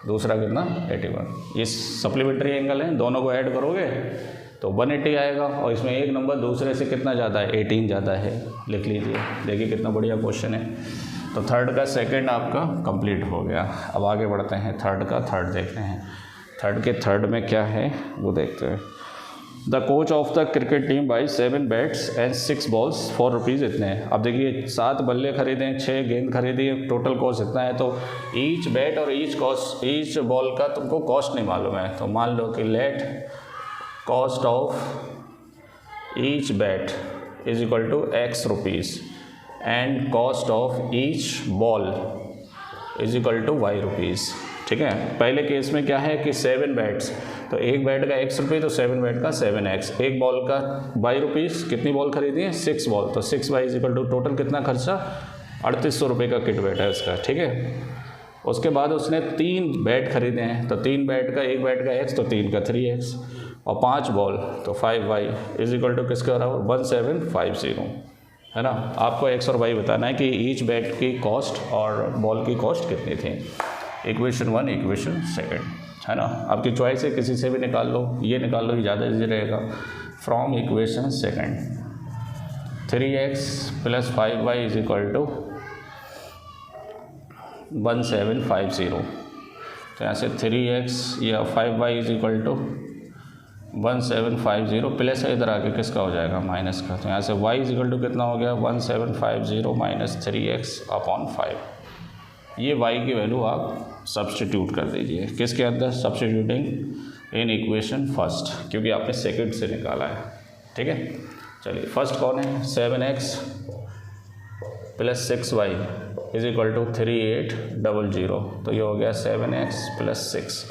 दूसरा कितना 81। ये सप्लीमेंट्री एंगल है, दोनों को ऐड करोगे तो 180 आएगा और इसमें एक नंबर दूसरे से कितना ज़्यादा है 18 ज़्यादा है। लिख लीजिए, देखिए कितना बढ़िया क्वेश्चन है। तो थर्ड का सेकंड आपका कंप्लीट हो गया। अब आगे बढ़ते हैं, थर्ड का थर्ड देखते हैं। थर्ड के थर्ड में क्या है वो देखते हैं। The coach of the cricket team by 7 bats and 6 balls for rupees इतने हैं। अब देखिए 7 बल्ले खरीदे, 6 गेंद खरीदी, टोटल कॉस्ट इतना है। तो ईच बैट और ईच बॉल का तुमको कॉस्ट नहीं मालूम है, तो मान लो कि let cost of each bat is equal to x rupees and cost of each ball is equal to y rupees, ठीक है। पहले केस में क्या है कि 7 बैट्स, तो एक बैट का x रुपये, तो 7 बैट का 7x, एक बॉल का y रुपीज़, कितनी बॉल खरीदी है 6 बॉल, तो 6y is equal to total कितना खर्चा 3800 रुपये का किट बैट है उसका, ठीक है। उसके बाद उसने 3 बैट खरीदे हैं, तो 3 बैट का, एक बैट का x तो 3 का 3x और 5 बॉल तो 5y इज इक्वल टू किसके बराबर 1750, है ना। आपको x और y बताना है कि ईच बैट की कॉस्ट और बॉल की कॉस्ट कितनी थी। इक्वेशन 1 इक्वेशन सेकंड, है ना। आपकी चॉइस है, किसी से भी निकाल लो, ये निकाल लो, ये ज़्यादा इजी रहेगा। From equation second 3x plus 5y is equal to 1750। तो यहाँ से 3x या 5y is equal to 1750 plus है, इधर आके किसका हो जाएगा माइनस का। तो यहाँ से y इज इक्वल टू कितना हो गया 1750 माइनस 3x अपॉन 5। ये y की वैल्यू आप सब्स्टिट्यूट कर दीजिए किसके अंदर, सब्स्टिट्यूटिंग इन इक्वेशन फर्स्ट, क्योंकि आपने सेकंड से निकाला है, ठीक है। चलिए फर्स्ट कौन है 7x plus 6y is equal to 3800। तो ये हो गया 7x प्लस 6।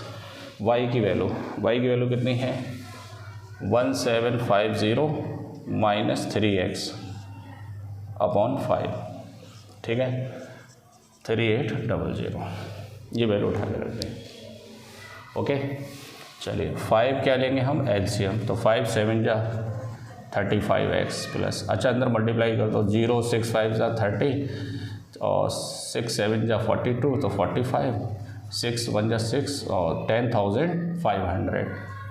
y की वैल्यू कितनी है 1750 माइनस 3x अपॉन 5, ठीक है 3800। ये वैल्यू उठा के रख दें, ओके। चलिए 5 क्या लेंगे हम एलसीएम, तो 5 7 जा 35x प्लस, अच्छा अंदर मल्टीप्लाई कर दो, 0 6 5 जा 30 और 6 7 जा 42, तो 45, 6 1 जा 6 और 10,500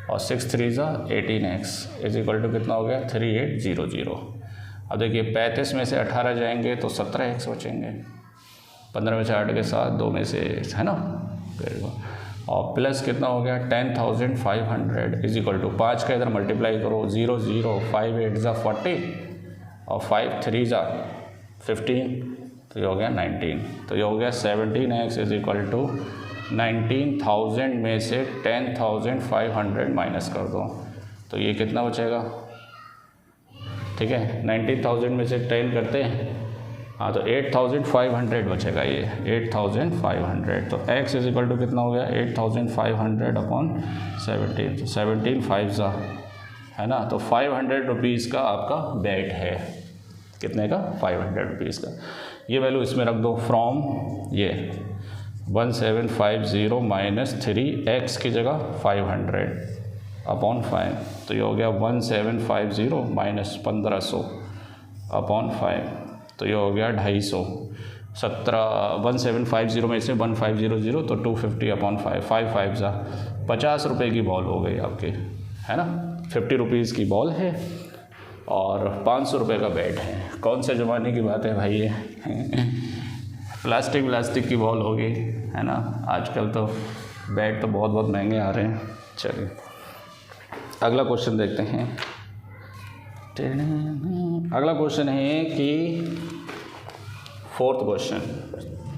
और 6 3 जा 18x इज इक्वल टू कितना हो गया 3800। अब देखिए 35 में से 18 जाएंगे तो 17x बचेंगे, 15 में से 8 के साथ 2 में से, है ना, और प्लस कितना हो गया 10,500 इज इक्वल टू 5 का इधर मल्टीप्लाई करो, 0 0 5 8 जा 40 और 5 3 जा 15, तो ये हो गया 19। तो ये हो गया 17x इज इक्वल टू 19,000 में से 10,500 माइनस कर दो, तो ये कितना बचेगा, ठीक है। 19,000 में से 10 करते हैं, हाँ, तो 8,500 बचेगा, ये 8,500। तो x इज इक्वल टू कितना हो गया 8,500 अपॉन 17, तो 17 5 है ना। तो 500 रुपीज़ का आपका बैट है, कितने का 500 रुपीज़ का। ये वैल्यू इसमें रख दो फ्रॉम ये 1750 माइनस 3x की जगह 500 अपॉन 5, तो ये हो गया 1750 माइनस 1500 अपॉन 5, तो ये हो गया 250। 1750 में से 1500 तो 250 अपॉन 5, 5 5 जा 50 रुपये की बॉल हो गई आपकी, है ना। 50 रुपीज़ की बॉल है और 500 रुपये का बैट है। कौन से ज़माने की बात है भाई ये प्लास्टिक की बॉल होगी, है ना। आजकल तो बैट तो बहुत महंगे आ रहे हैं। चलिए अगला क्वेश्चन देखते हैं। अगला क्वेश्चन है कि फोर्थ क्वेश्चन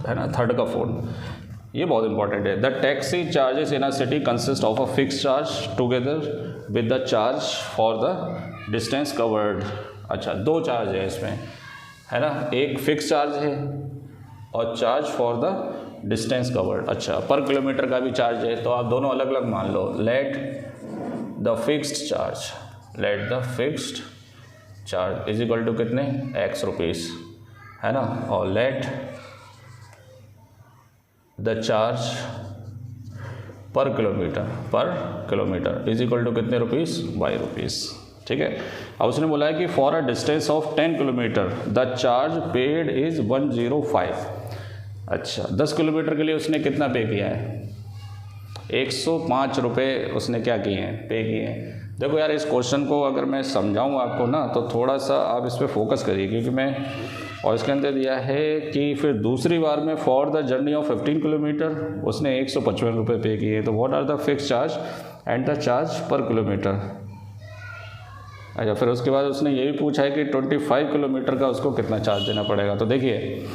है ना, थर्ड का फोर्थ, ये बहुत इंपॉर्टेंट है। The taxi charges in a city consist of a fix charge together with the charge for the distance covered. अच्छा, दो चार्ज है इसमें, है ना, एक फिक्स चार्ज है और charge for the distance covered. अच्छा, पर किलोमीटर का भी चार्ज है, तो आप दोनों अलग अलग मान लो। Let the fixed charge is equal to कितने, x रुपीज़, है ना, और let the charge per kilometre is equal to कितने रुपीज़, y रुपीज़। ठीक है, अब उसने बोला है कि for a distance of 10 kilometre the charge paid is 105। अच्छा, 10 किलोमीटर के लिए उसने कितना पे किया है, 105 रुपये उसने क्या किए हैं, पे किए हैं। देखो यार, इस क्वेश्चन को अगर मैं समझाऊँ आपको ना, तो थोड़ा सा आप इस पर फोकस करिए, क्योंकि मैं, और इसके अंदर दिया है कि फिर दूसरी बार में for the journey of 15 kilometre उसने 155 रुपये पे किए। तो what are the fix charge and the charge per kilometre. अच्छा, फिर उसके बाद उसने ये भी पूछा है कि 25 किलोमीटर का उसको कितना चार्ज देना पड़ेगा। तो देखिए,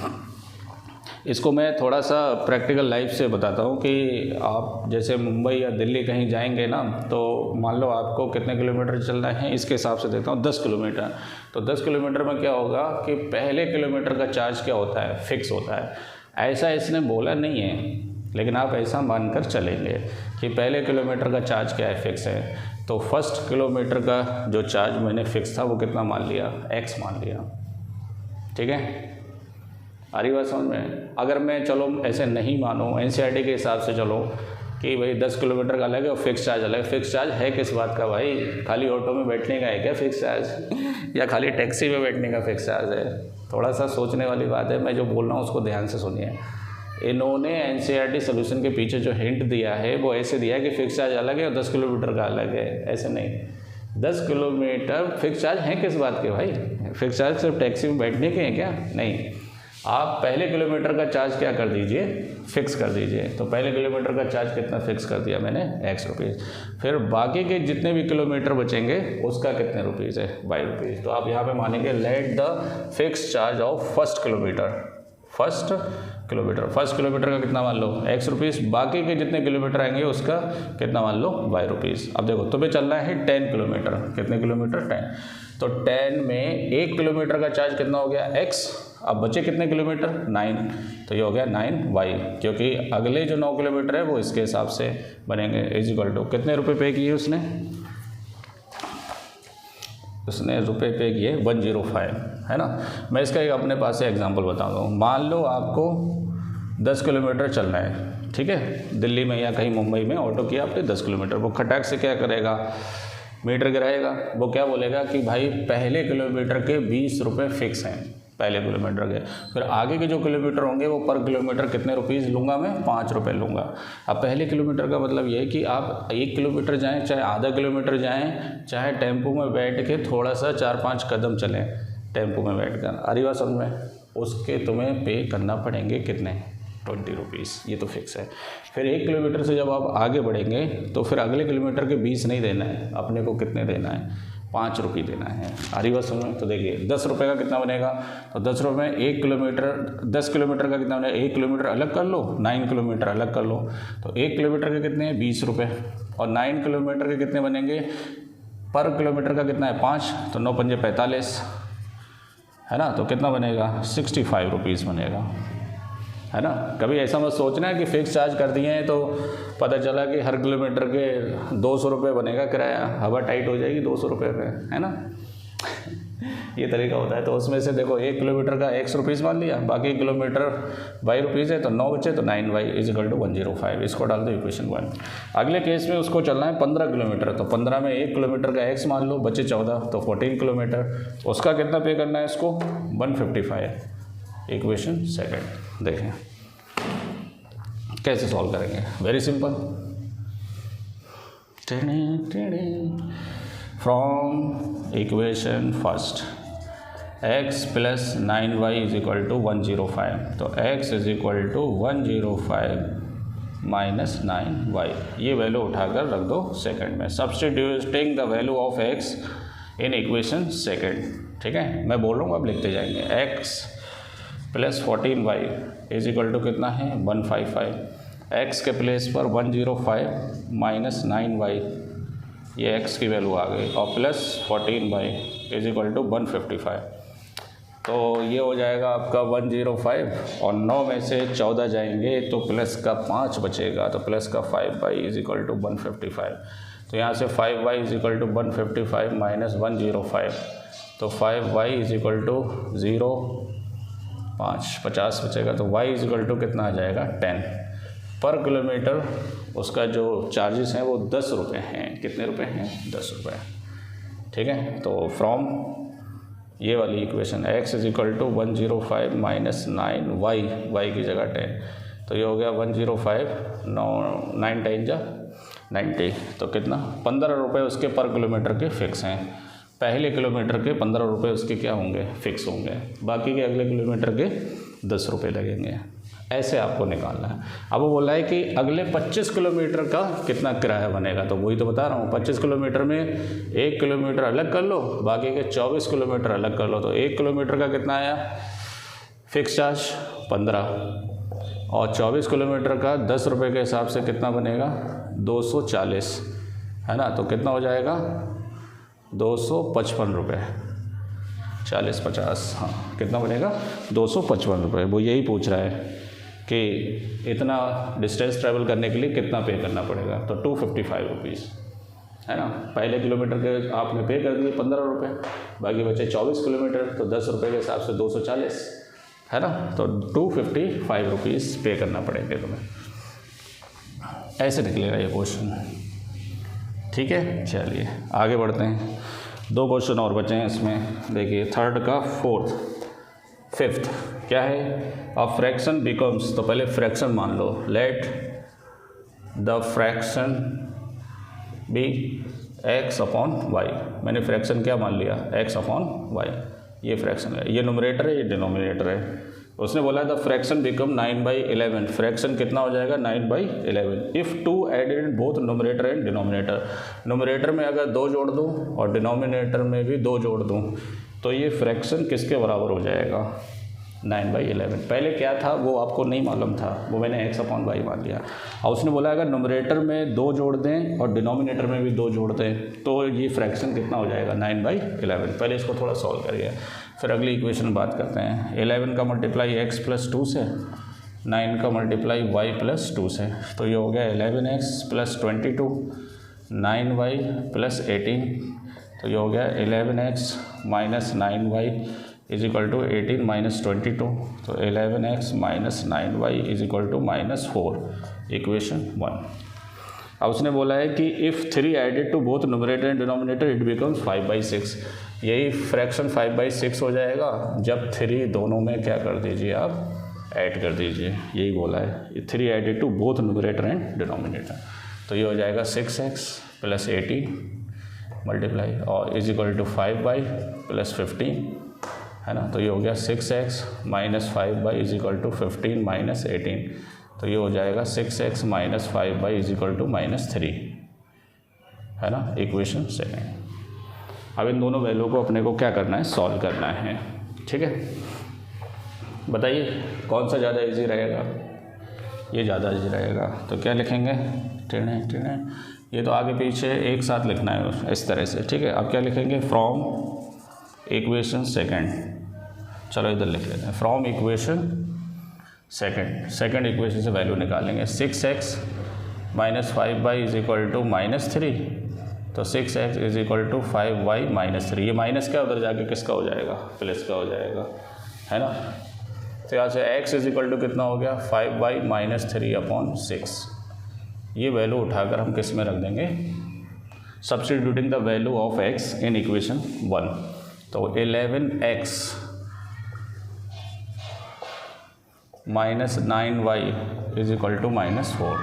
इसको मैं थोड़ा सा प्रैक्टिकल लाइफ से बताता हूँ कि आप जैसे मुंबई या दिल्ली कहीं जाएंगे ना, तो मान लो आपको कितने किलोमीटर चलना है, इसके हिसाब से देता हूँ 10 किलोमीटर। तो 10 किलोमीटर में क्या होगा कि पहले किलोमीटर का चार्ज क्या होता है, फिक्स होता है। ऐसा इसने बोला नहीं है, लेकिन आप ऐसा मानकर चलेंगे कि पहले किलोमीटर का चार्ज क्या है, फिक्स है। तो फर्स्ट किलोमीटर का जो चार्ज मैंने फिक्स था वो कितना मान लिया, x मान लिया। ठीक है, आ रही बात समझ में। अगर मैं चलो ऐसे नहीं मानो, NCERT के हिसाब से चलो कि भाई 10 किलोमीटर का अलग है और फिक्स चार्ज अलग है। फिक्स चार्ज है किस बात का भाई, खाली ऑटो में बैठने का है क्या फिक्स चार्ज या खाली टैक्सी में बैठने का फिक्स चार्ज है। थोड़ा सा सोचने वाली बात है, मैं जो बोल रहा हूँ उसको ध्यान से सुनिए। इन्होंने NCERT सोल्यूशन के पीछे जो हिंट दिया है वो ऐसे दिया है कि फिक्स चार्ज अलग है और 10 किलोमीटर का अलग है, ऐसे नहीं। 10 किलोमीटर फिक्स चार्ज हैं किस बात के भाई, फिक्स चार्ज सिर्फ टैक्सी में बैठने के हैं क्या, नहीं। आप पहले किलोमीटर का चार्ज क्या कर दीजिए, फिक्स कर दीजिए। तो पहले किलोमीटर का चार्ज कितना फिक्स कर दिया मैंने, x रुपीज़। फिर बाकी के जितने भी किलोमीटर बचेंगे उसका कितने रुपीज़ है, y रुपीज़। तो आप यहाँ पे मानेंगे let the fix charge of first kilometre का कितना मान लो, x रुपीज़। बाकी के जितने किलोमीटर आएंगे उसका कितना मान लो, y रुपीज़। अब देखो, तुम्हें चलना है 10 किलोमीटर, कितने किलोमीटर, 10। तो 10 में 1 किलोमीटर का चार्ज कितना हो गया, x। अब बचे कितने किलोमीटर, 9। तो ये हो गया 9y, क्योंकि अगले जो 9 किलोमीटर है वो इसके हिसाब से बनेंगे। इज इक्वल टू कितने रुपए पे किए उसने रुपए पे किए 105, है ना। मैं इसका एक अपने पास से एग्जांपल बताता हूँ। मान लो आपको 10 किलोमीटर चलना है, ठीक है, दिल्ली में या कहीं मुंबई में ऑटो किया आपने 10 किलोमीटर। वो खटाक से क्या करेगा, मीटर गिराएगा। वो क्या बोलेगा कि भाई पहले किलोमीटर के 20 रुपये फिक्स हैं, पहले किलोमीटर के। फिर आगे के जो किलोमीटर होंगे वो पर किलोमीटर कितने रुपीज़ लूँगा मैं, 5 रुपये लूँगा। अब पहले किलोमीटर का मतलब ये है कि आप 1 किलोमीटर जाएं, चाहे आधा किलोमीटर जाएं, चाहे टेम्पो में बैठ के थोड़ा सा 4-5 कदम चलें टेम्पो में बैठ कर, अरे बात समझ में, उसके तुम्हें पे करना पड़ेंगे कितने, 20 रुपीज़। ये तो फिक्स है। फिर 1 किलोमीटर से जब आप आगे बढ़ेंगे तो फिर अगले किलोमीटर के 20 नहीं देना है, अपने को कितने देना है, 5 रुपये देना है। आरी बात समझ में। तो देखिए 10 रुपये का कितना बनेगा, तो 10 रुपये में 1 किलोमीटर, 10 किलोमीटर का कितना बनेगा, 1 किलोमीटर अलग कर लो, 9 किलोमीटर अलग कर लो। तो 1 किलोमीटर के कितने हैं, 20 रुपये, और 9 किलोमीटर के कितने बनेंगे, पर किलोमीटर का कितना है, 5। तो 9 पंजे 45, है ना। तो कितना बनेगा, 65 रुपीज़ बनेगा, है ना। कभी ऐसा मत सोचना है कि फ़िक्स चार्ज कर दिए हैं तो पता चला कि हर किलोमीटर के 200 रुपये बनेगा किराया, हवा टाइट हो जाएगी 200 रुपये पे, है ना। ये तरीका होता है। तो उसमें से देखो 1 किलोमीटर का x रुपीज़ मान लिया, बाकी किलोमीटर y रुपीज़ है, तो 9 बचे, तो 9y इज इक्वल टू 105। इसको डाल दो इक्वेशन 1। अगले केस में उसको चलना है 15 किलोमीटर, तो 15 में 1 किलोमीटर का x मान लो, बचे 14, तो 14 किलोमीटर। उसका कितना पे करना है इसको, 155। इक्वेशन सेकंड देखें कैसे सॉल्व करेंगे, very simple. From equation first x plus 9y is equal to 105, तो x is equal to 105 minus 9y। ये वैल्यू उठाकर रख दो सेकंड में। Substituting the value of x in equation second. ठीक है, मैं बोल रहा हूँ, आप लिखते जाएंगे। x plus 14y is equal to कितना है 155, x के प्लेस पर 105 माइनस 9y, ये x की वैल्यू आ गई, और plus 14y is equal to 155। तो ये हो जाएगा आपका 105, और 9 में से 14 जाएंगे तो प्लस का 5 बचेगा, तो प्लस का 5y इज इक्वल टू 155। तो यहाँ से 5y is equal to 155 minus 105, तो 5y इज इक्वल टू 50 बचेगा। तो y इज इक्वल टू कितना आ जाएगा 10 पर किलोमीटर। उसका जो चार्जेस हैं वो 10 रुपये हैं। कितने रुपए हैं? 10 रुपये। ठीक है, तो फ्रॉम ये वाली equation x is equal to 105 minus 9y, y की जगह 10, तो ये हो गया 105, 9 टाइम जा 90, तो कितना 15 रुपये उसके पर किलोमीटर के फिक्स हैं। पहले किलोमीटर के 15 रुपये उसके क्या होंगे? फिक्स होंगे। बाकी के अगले किलोमीटर के 10 रुपये लगेंगे। ऐसे आपको निकालना है। अब वो बोला है कि अगले 25 किलोमीटर का कितना किराया बनेगा, तो वही तो बता रहा हूँ। 25 किलोमीटर में 1 किलोमीटर अलग कर लो, बाकी के 24 किलोमीटर अलग कर लो, तो 1 किलोमीटर का कितना आया फिक्स चार्ज 15, और 24 किलोमीटर का 10 रुपये के हिसाब से कितना बनेगा 240, है ना। तो कितना हो जाएगा 255 रुपये, 40-50, हाँ कितना बनेगा 255 रुपये। वो यही पूछ रहा है कि इतना डिस्टेंस ट्रैवल करने के लिए कितना पे करना पड़ेगा, तो 255 रुपीज़, है ना। पहले किलोमीटर के आपने पे कर दिए 15 रुपये, बाकी बचे 24 किलोमीटर, तो 10 रुपये के हिसाब से 240, है ना। तो 255 रुपीज़ पे करना पड़ेंगे तुम्हें। ऐसे निकलेगा ये क्वेश्चन। ठीक है, चलिए आगे बढ़ते हैं। 2 क्वेश्चन और बचे हैं इसमें। देखिए थर्ड का फोर्थ, फिफ्थ क्या है? अ फ्रैक्शन बिकम्स, तो पहले फ्रैक्शन मान लो। Let the fraction be x upon y. मैंने फ्रैक्शन क्या मान लिया? x upon y. ये फ्रैक्शन है, ये न्यूमरेटर है, ये डिनोमिनेटर है। उसने बोला द फ्रैक्शन बिकम 9/11। फ्रैक्शन कितना हो जाएगा 9/11 if 2 added both numerator and denominator. Numerator में अगर 2 जोड़ दूँ और डिनोमिनेटर में भी 2 जोड़ दूँ, तो ये फ्रैक्शन किसके बराबर हो जाएगा 9/11। पहले क्या था वो आपको नहीं मालूम था, वो मैंने x अपॉन वाई मान लिया। और उसने बोला अगर न्यूमरेटर में 2 जोड़ दें और डिनोमिनेटर में भी 2 जोड़ दें, तो ये फ्रैक्शन कितना हो जाएगा 9/11। पहले इसको थोड़ा सॉल्व करिए, फिर अगली इक्वेशन बात करते हैं। 11 का मल्टीप्लाई x + 2 से, 9 का मल्टीप्लाई y + 2 से, तो ये हो गया 11x + 22, 9y + 18, तो ये हो गया 11x - 9y is equal to 18 - 22, तो 11x - 9y is equal to -4, equation 1। अब उसने बोला है कि if 3 added to both numerator and denominator it becomes 5/6। यही फ्रैक्शन 5/6 हो जाएगा जब 3 दोनों में क्या कर दीजिए आप ऐड कर दीजिए। यही बोला है 3 added to both numerator and denominator, तो ये हो जाएगा 6x + 18 मल्टीप्लाई और इज इक्वल टू 5y + 15, है ना। तो ये हो गया 6x - 5y is equal to 15 - 18, तो ये हो जाएगा 6x - 5y is equal to -3, है ना, इक्वेशन सेकेंड। अब इन दोनों वैल्यू को अपने को क्या करना है, सॉल्व करना है। ठीक है, बताइए कौन सा ज़्यादा इजी रहेगा? ये ज़्यादा इजी रहेगा, तो क्या लिखेंगे? टेढ़े ये तो आगे पीछे एक साथ लिखना है इस तरह से। ठीक है, अब क्या लिखेंगे? फ्रॉम इक्वेशन सेकेंड, चलो इधर लिख लेते हैं। फ्रॉम इक्वेशन सेकेंड इक्वेशन से वैल्यू निकालेंगे। 6x - 5y is equal to -3, तो 6x is equal to 5y - 3। ये माइनस क्या उधर जाके किसका हो जाएगा? प्लस का हो जाएगा, है ना। तो यहाँ से x इज इक्वल टू कितना हो गया 5y - 3/6। ये वैल्यू उठाकर हम किस में रख देंगे? Substituting the value of x in equation 1, तो 11x - 9y is equal to -4।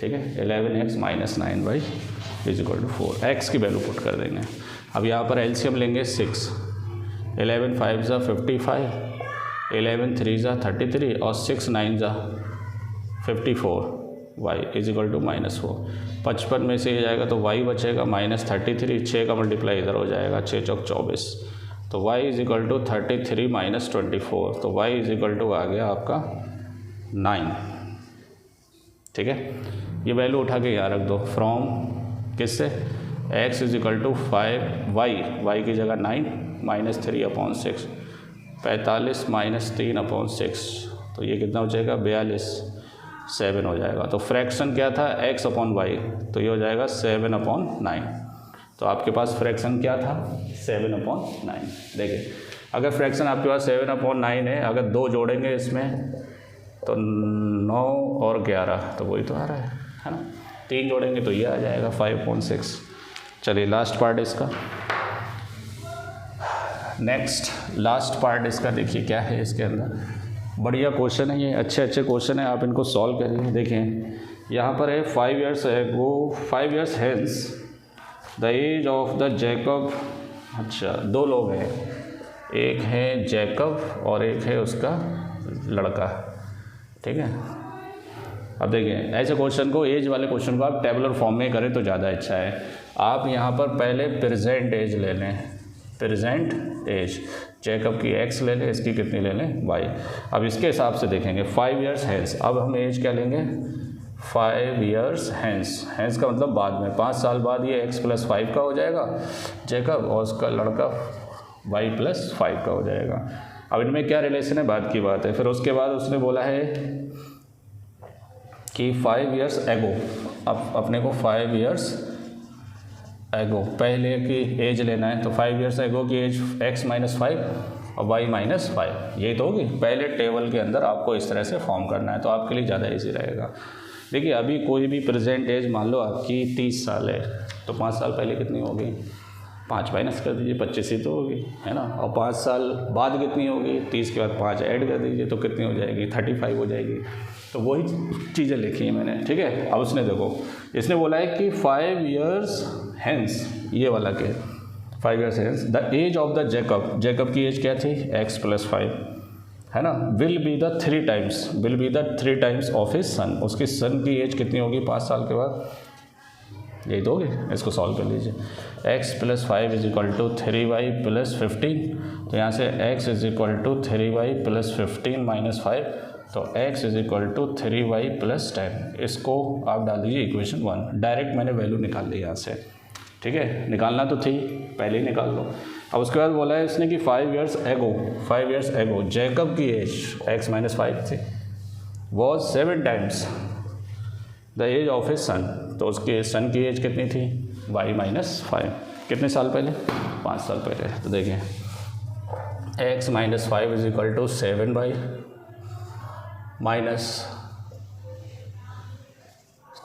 ठीक है, 11x - 9y is equal to 4। x की वैल्यू पुट कर देंगे। अब यहाँ पर एलसीएम लेंगे 6, 11 5 ज़ा 55, 11 3 ज़ा 33 और 6 9 ज़ा 54, y इज इक्वल टू -4। 55 में से ये जाएगा तो y बचेगा -33, 6 का मल्टीप्लाई इधर हो जाएगा, 6 चौक 24, तो y इज इक्वल टू 33 - 24, तो y इज इक्वल टू आ गया आपका 9। ठीक है, ये वैल्यू उठा के यहाँ रख दो, फ्रॉम किससे, x is equal to 5y की जगह 9 -3/6, 45 -3/6, तो ये कितना हो जाएगा 42, 7 हो जाएगा। तो फ्रैक्शन क्या था x/y, तो ये हो जाएगा 7/9। तो आपके पास फ्रैक्शन क्या था 7/9। देखिए अगर फ्रैक्शन आपके पास 7/9 है, अगर 2 जोड़ेंगे इसमें तो 9 और 11, तो वही तो आ रहा है ना, 3 जोड़ेंगे तो ये आ जाएगा 5/6। चलिए लास्ट पार्ट इसका, नेक्स्ट लास्ट पार्ट इसका देखिए क्या है इसके अंदर। बढ़िया क्वेश्चन है ये, अच्छे अच्छे क्वेश्चन है, आप इनको सॉल्व करिए। देखें यहाँ पर है 5 years ago 5 years hence the age of the Jacob. अच्छा 2 लोग हैं, एक है जैकब और एक है उसका लड़का। ठीक है, अब देखें ऐसे क्वेश्चन को, एज वाले क्वेश्चन को आप टेबुलर फॉर्म में करें तो ज़्यादा अच्छा है। आप यहाँ पर पहले प्रेजेंट एज ले लें, प्रेजेंट एज, जैकब की x ले लें, इसकी कितनी ले लें y। अब इसके हिसाब से देखेंगे 5 years hence, अब हम एज क्या लेंगे 5 years hence, hence का मतलब बाद में, 5 साल बाद ये x + 5 का हो जाएगा जैकब, और उसका लड़का y + 5 का हो जाएगा। अब इनमें क्या रिलेशन है, बाद की बात है। फिर उसके बाद उसने बोला है कि 5 years ago, अब अपने को 5 years ago पहले की एज लेना है, तो 5 years ago की एज x - 5 और y - 5, यही तो होगी। पहले टेबल के अंदर आपको इस तरह से फॉर्म करना है, तो आपके लिए ज़्यादा इजी रहेगा। देखिए अभी कोई भी प्रेजेंट एज मान लो आपकी 30 साल है, तो 5 साल पहले कितनी होगी, 5 माइनस कर दीजिए, 25 ही तो होगी, है ना। और 5 साल बाद कितनी होगी, 30 के बाद 5 ऐड कर दीजिए, तो कितनी हो जाएगी 35 हो जाएगी। तो वही चीज़ें लिखी हैं मैंने। ठीक है, अब उसने देखो, इसने बोला है कि 5 years hence, ये वाला क्या है 5 years hence the age of the Jacob, Jacob की एज क्या थी x + 5, है ना, will be the 3 times of his son, उसकी सन की एज कितनी होगी 5 साल के बाद, यही तो होगी। इसको सॉल्व कर लीजिए, x + 5 = 3y + 15, तो यहाँ से x = 3y + 15 - 5, तो x = 3y + 10। इसको आप डाल दीजिए इक्वेशन 1, डायरेक्ट मैंने वैल्यू निकाल ली यहाँ से। ठीक है, निकालना तो थी, पहले ही निकाल लो। अब उसके बाद बोला है इसने कि 5 years ago जैकब की एज x - 5 थी, was 7 times the age of his son, तो उसके सन की एज कितनी थी y - 5, कितने साल पहले 5 साल पहले। तो देखें x - 5 = 7y -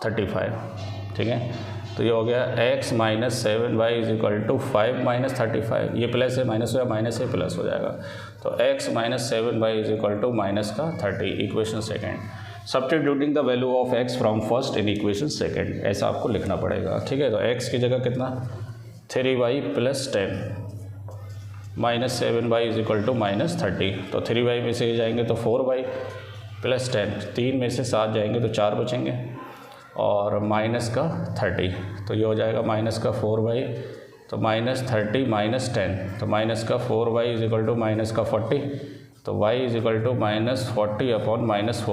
35। ठीक है, तो ये हो गया x - 7y = 5 - 35, ये प्लस है माइनस हो, माइनस है प्लस हो जाएगा, तो x - 7y = -30, equation second. Substituting the value of x from first in equation second, ऐसा आपको लिखना पड़ेगा। ठीक है, तो x की जगह कितना 3y + 10 - 7y = -30, तो 3y में से जाएंगे तो 4y + 10, 3 में से 7 जाएंगे तो 4 बचेंगे, और -30, तो ये हो जाएगा -4y, तो -30 - 10, तो -4y = -40, तो y = -40/-4,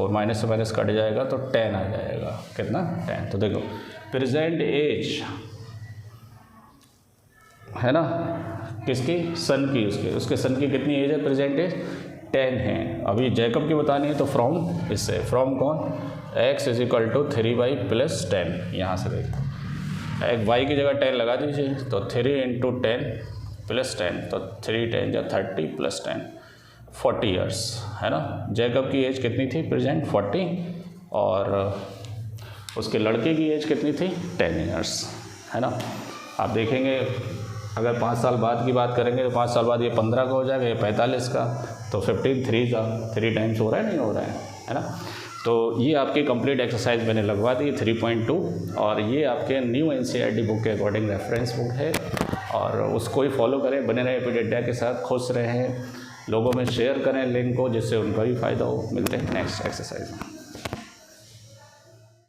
माइनस से माइनस कट जाएगा तो 10 आ जाएगा, कितना 10। तो देखो प्रेजेंट एज है ना किसकी, सन की, उसके सन की कितनी एज है, प्रेजेंट एज 10 है। अभी जैकब की बतानी है, तो फ्रॉम, इससे फ्रॉम कौन, x = 3y + 10, यहाँ से देखो एक y की जगह 10 लगा दीजिए, तो 3 × 10 + 10, तो 3 × 10 = 30 + 10, 40 years, है ना। जैकब की एज कितनी थी प्रेजेंट 40, और उसके लड़के की एज कितनी थी 10 years, है ना। आप देखेंगे अगर 5 साल बाद की बात करेंगे तो 5 साल बाद ये 15 का हो जाएगा, ये 45 का, तो 15 3 का 3 टाइम्स हो रहा है, नहीं हो रहा है ना। तो ये आपकी कंप्लीट एक्सरसाइज मैंने लगवा दी 3.2, और ये आपके न्यू NCERT बुक के अकॉर्डिंग रेफरेंस बुक है, और उसको ही फॉलो करें, बने रहे एपीटी अड्डा के साथ, खुश रहें, लोगों में शेयर करें लिंक को, जिससे उनका भी फ़ायदा हो। मिलते हैं नेक्स्ट एक्सरसाइज में।